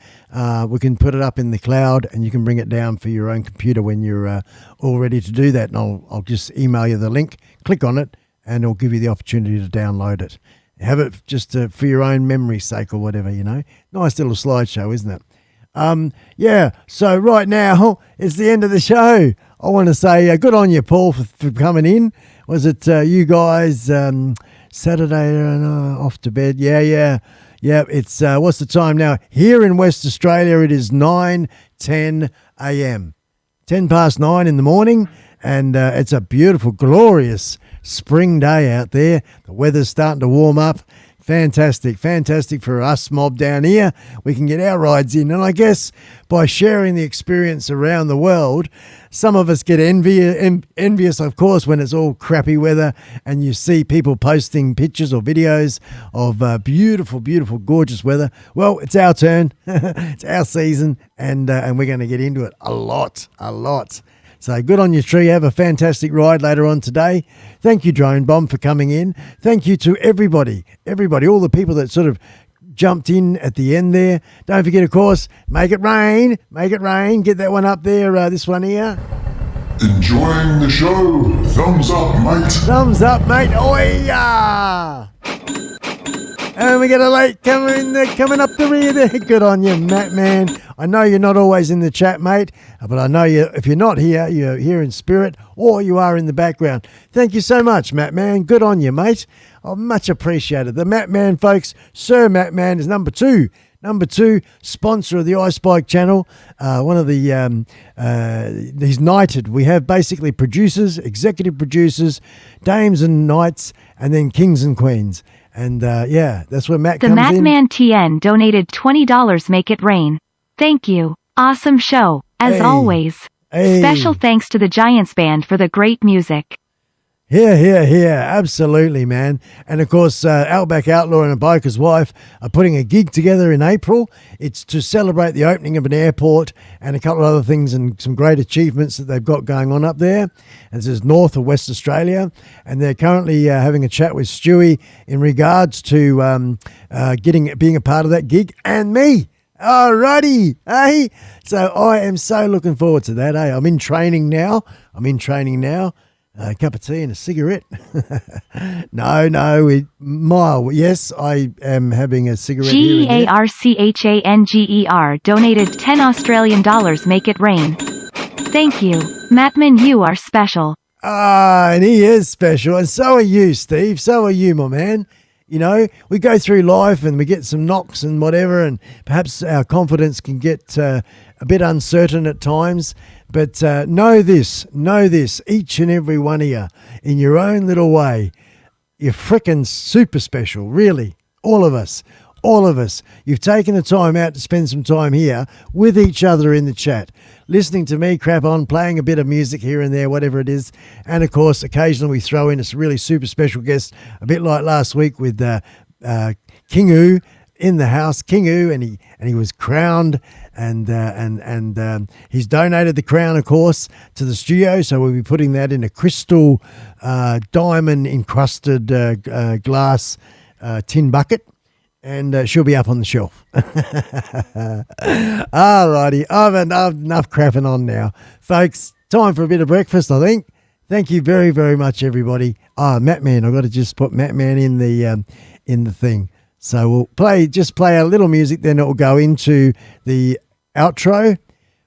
We can put it up in the cloud and you can bring it down for your own computer when you're all ready to do that. And I'll just email you the link, click on it, and it'll give you the opportunity to download it. Have it just for your own memory's sake or whatever, Nice little slideshow, isn't it? So right now, it's the end of the show. I want to say good on you, Paul, for coming in. Was it you guys Saturday off to bed? Yeah. It's what's the time now? Here in West Australia, it is 9:10 a.m. 10 past 9 in the morning, and it's a beautiful, glorious spring day out there. The weather's starting to warm up. Fantastic for us mob down here. We can get our rides in. And I guess by sharing the experience around the world, some of us get envious, of course, when it's all crappy weather and you see people posting pictures or videos of beautiful, gorgeous weather. Well, it's our turn. It's our season, and we're going to get into it a lot. So good on you, Tree. Have a fantastic ride later on today. Thank you, Drone Bomb, for coming in. Thank you to everybody, all the people that sort of jumped in at the end there. Don't forget, of course, make it rain. Get that one up there, this one here. Enjoying the show? Thumbs up, mate. Oh, yeah. And we get a late coming up the rear there. Good on you, Matt, man. I know you're not always in the chat, mate, but I know if you're not here, you're here in spirit, or you are in the background. Thank you so much, Matt, man. Good on you, mate. Oh, much appreciated. The Matt Man, folks, Sir Matt Man is number two, sponsor of the iSpike channel. One of the he's knighted. We have basically producers, executive producers, dames and knights, and then kings and queens. And that's where Matt comes in. The Mattman TN donated $20. Make it rain. Thank you. Awesome show, as always. Special thanks to the Giants Band for the great music. Here. Absolutely, man. And of course, Outback Outlaw and a Biker's Wife are putting a gig together in April. It's to celebrate the opening of an airport and a couple of other things and some great achievements that they've got going on up there. And this is north of West Australia. And they're currently having a chat with Stewie in regards to being a part of that gig, and me. Alrighty, hey? So I am so looking forward to that, I'm in training now. A cup of tea and a cigarette. Yes, I am having a cigarette. GEARCHANGER donated $10 Make it rain. Thank you. Mattman, you are special. And he is special. And so are you, Steve. So are you, my man. We go through life and we get some knocks and whatever, and perhaps our confidence can get a bit uncertain at times. But know this, each and every one of you, in your own little way, you're frickin' super special, really. All of us. You've taken the time out to spend some time here with each other in the chat, listening to me crap on, playing a bit of music here and there, whatever it is. And of course, occasionally we throw in a really super special guest, a bit like last week with Kingu in the house. Kingu, and he was crowned, and he's donated the crown, of course, to the studio. So we'll be putting that in a crystal diamond encrusted glass tin bucket. And she'll be up on the shelf. Alrighty, I've enough crapping on now. Folks, time for a bit of breakfast, I think. Thank you very, very much, everybody. Mattman, I've got to just put Mattman in the thing. So we'll play a little music, then it will go into the outro.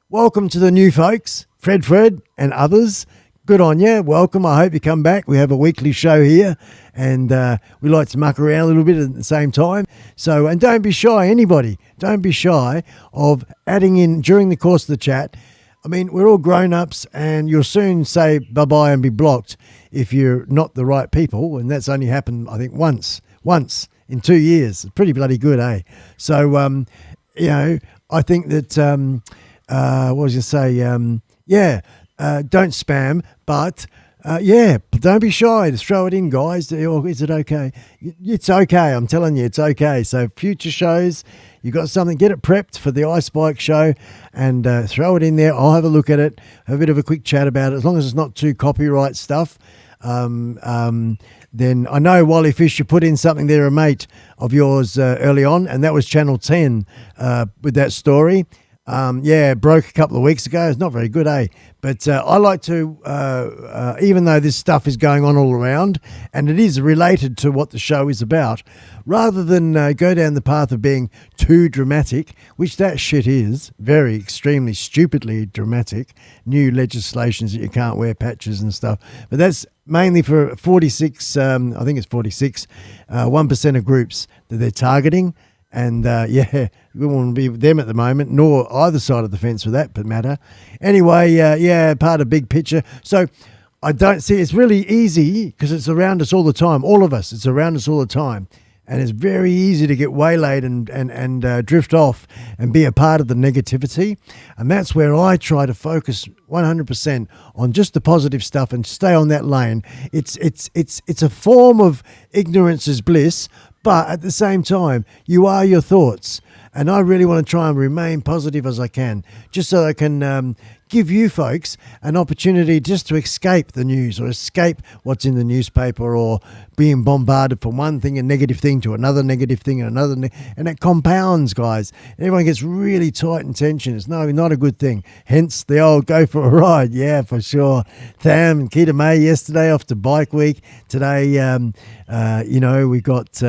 Welcome to the new folks, Fred, and others. Good on you. Welcome. I hope you come back. We have a weekly show here, and we like to muck around a little bit at the same time. So, and don't be shy, anybody. Don't be shy of adding in during the course of the chat. I mean, we're all grown-ups, and you'll soon say bye-bye and be blocked if you're not the right people, and that's only happened, I think, once in 2 years. It's pretty bloody good, eh? So, I think that, what was you say? Don't spam, but Yeah, don't be shy. Just throw it in, guys. Or is it okay? It's okay. I'm telling you, it's okay. So future shows, you got something, get it prepped for the iSpike show and throw it in there. I'll have a look at it, have a bit of a quick chat about it, as long as it's not too copyright stuff. Then I know, Wally Fish, you put in something there, a mate of yours early on, and that was Channel 10 with that story. It broke a couple of weeks ago. It's not very good, eh? But I like to, even though this stuff is going on all around, and it is related to what the show is about, rather than go down the path of being too dramatic, which that shit is, very extremely stupidly dramatic, new legislations that you can't wear patches and stuff. But that's mainly for 46, I think it's 46, 1% of groups that they're targeting. And we won't be with them at the moment, nor either side of the fence for that matter. Anyway, part of big picture. So I don't see, it's really easy because it's around us all the time. All of us, it's around us all the time. And it's very easy to get waylaid and drift off and be a part of the negativity. And that's where I try to focus 100% on just the positive stuff and stay on that lane. It's a form of ignorance is bliss, but at the same time, you are your thoughts. And I really want to try and remain positive as I can, just so I can give you folks an opportunity just to escape the news or escape what's in the newspaper or being bombarded from one thing, a negative thing, to another negative thing and another. And it compounds, guys. Everyone gets really tight and tension. It's not a good thing. Hence the old go for a ride. Yeah, for sure. Tham and Keita May yesterday off to Bike Week. Today, we got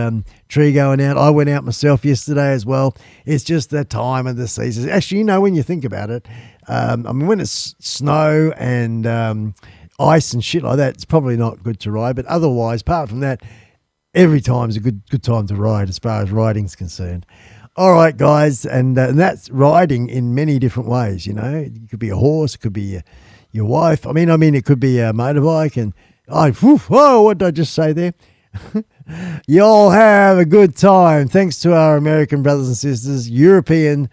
Tree going out. I went out myself yesterday as well. It's just the time of the season. Actually, when you think about it, when it's snow and ice and shit like that, it's probably not good to ride. But otherwise, apart from that, every time is a good time to ride as far as riding's concerned. All right, guys, and that's riding in many different ways. It could be a horse, it could be your wife. I mean, it could be a motorbike. And what did I just say there? You all have a good time. Thanks to our American brothers and sisters, European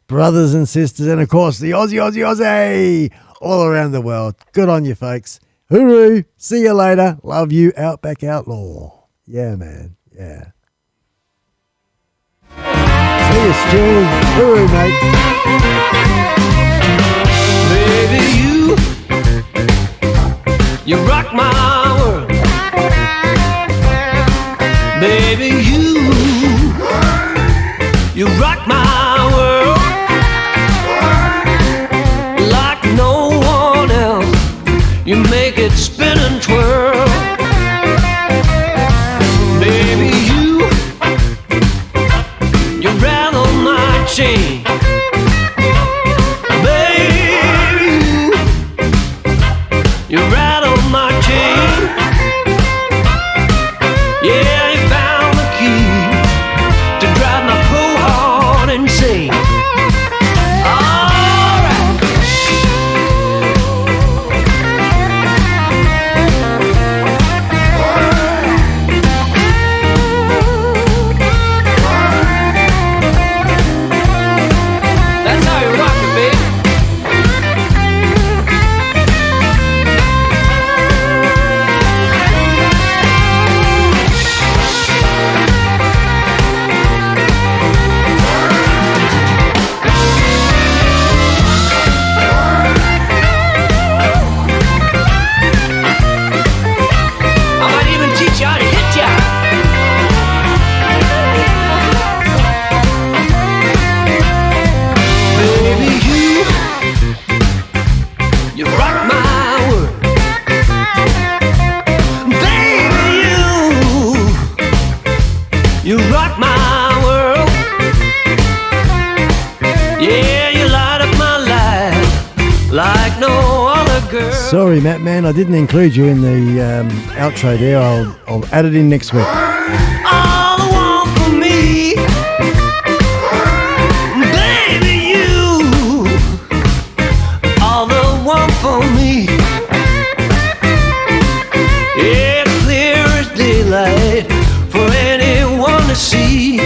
brothers and sisters, and of course the Aussie all around the world. Good on you, folks. Hooroo. See you later. Love you, Outback Outlaw. Yeah, man. Yeah. See you, Stu. Hooroo, mate. Baby, you rock my world. Baby, you rock my world like no one else. You make it spin and twirl. Baby, you rattle my chain. Baby, you rattle my chain. Yeah. Sorry, Matt, man, I didn't include you in the outro there. I'll add it in next week. All the one for me, baby, you. All the one for me. Yeah, clear as daylight for anyone to see.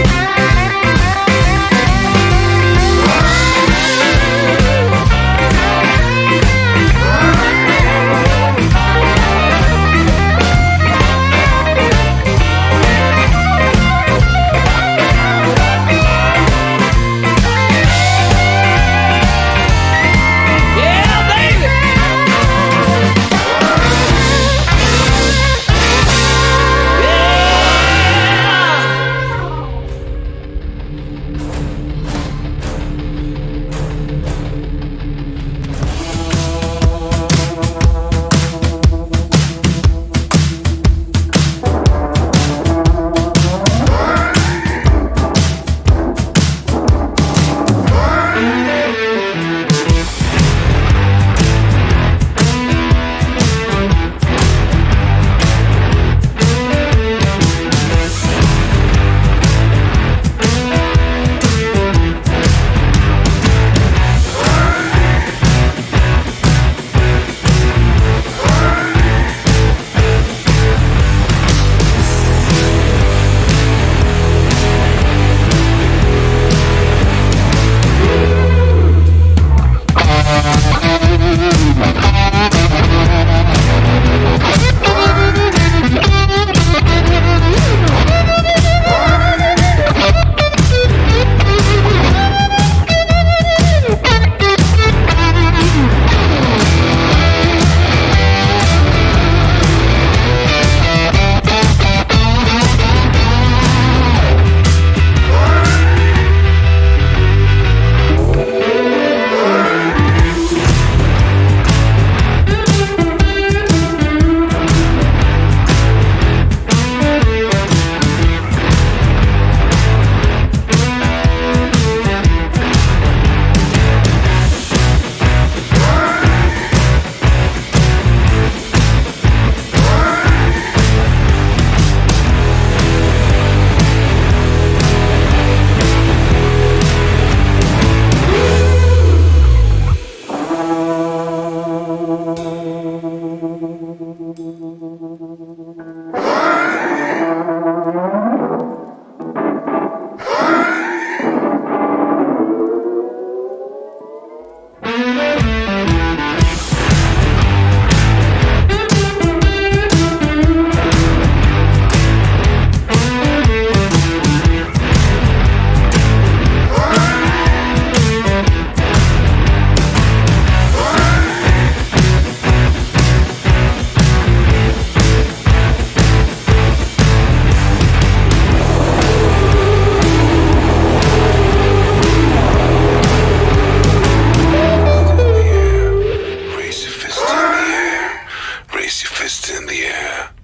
fists in the air.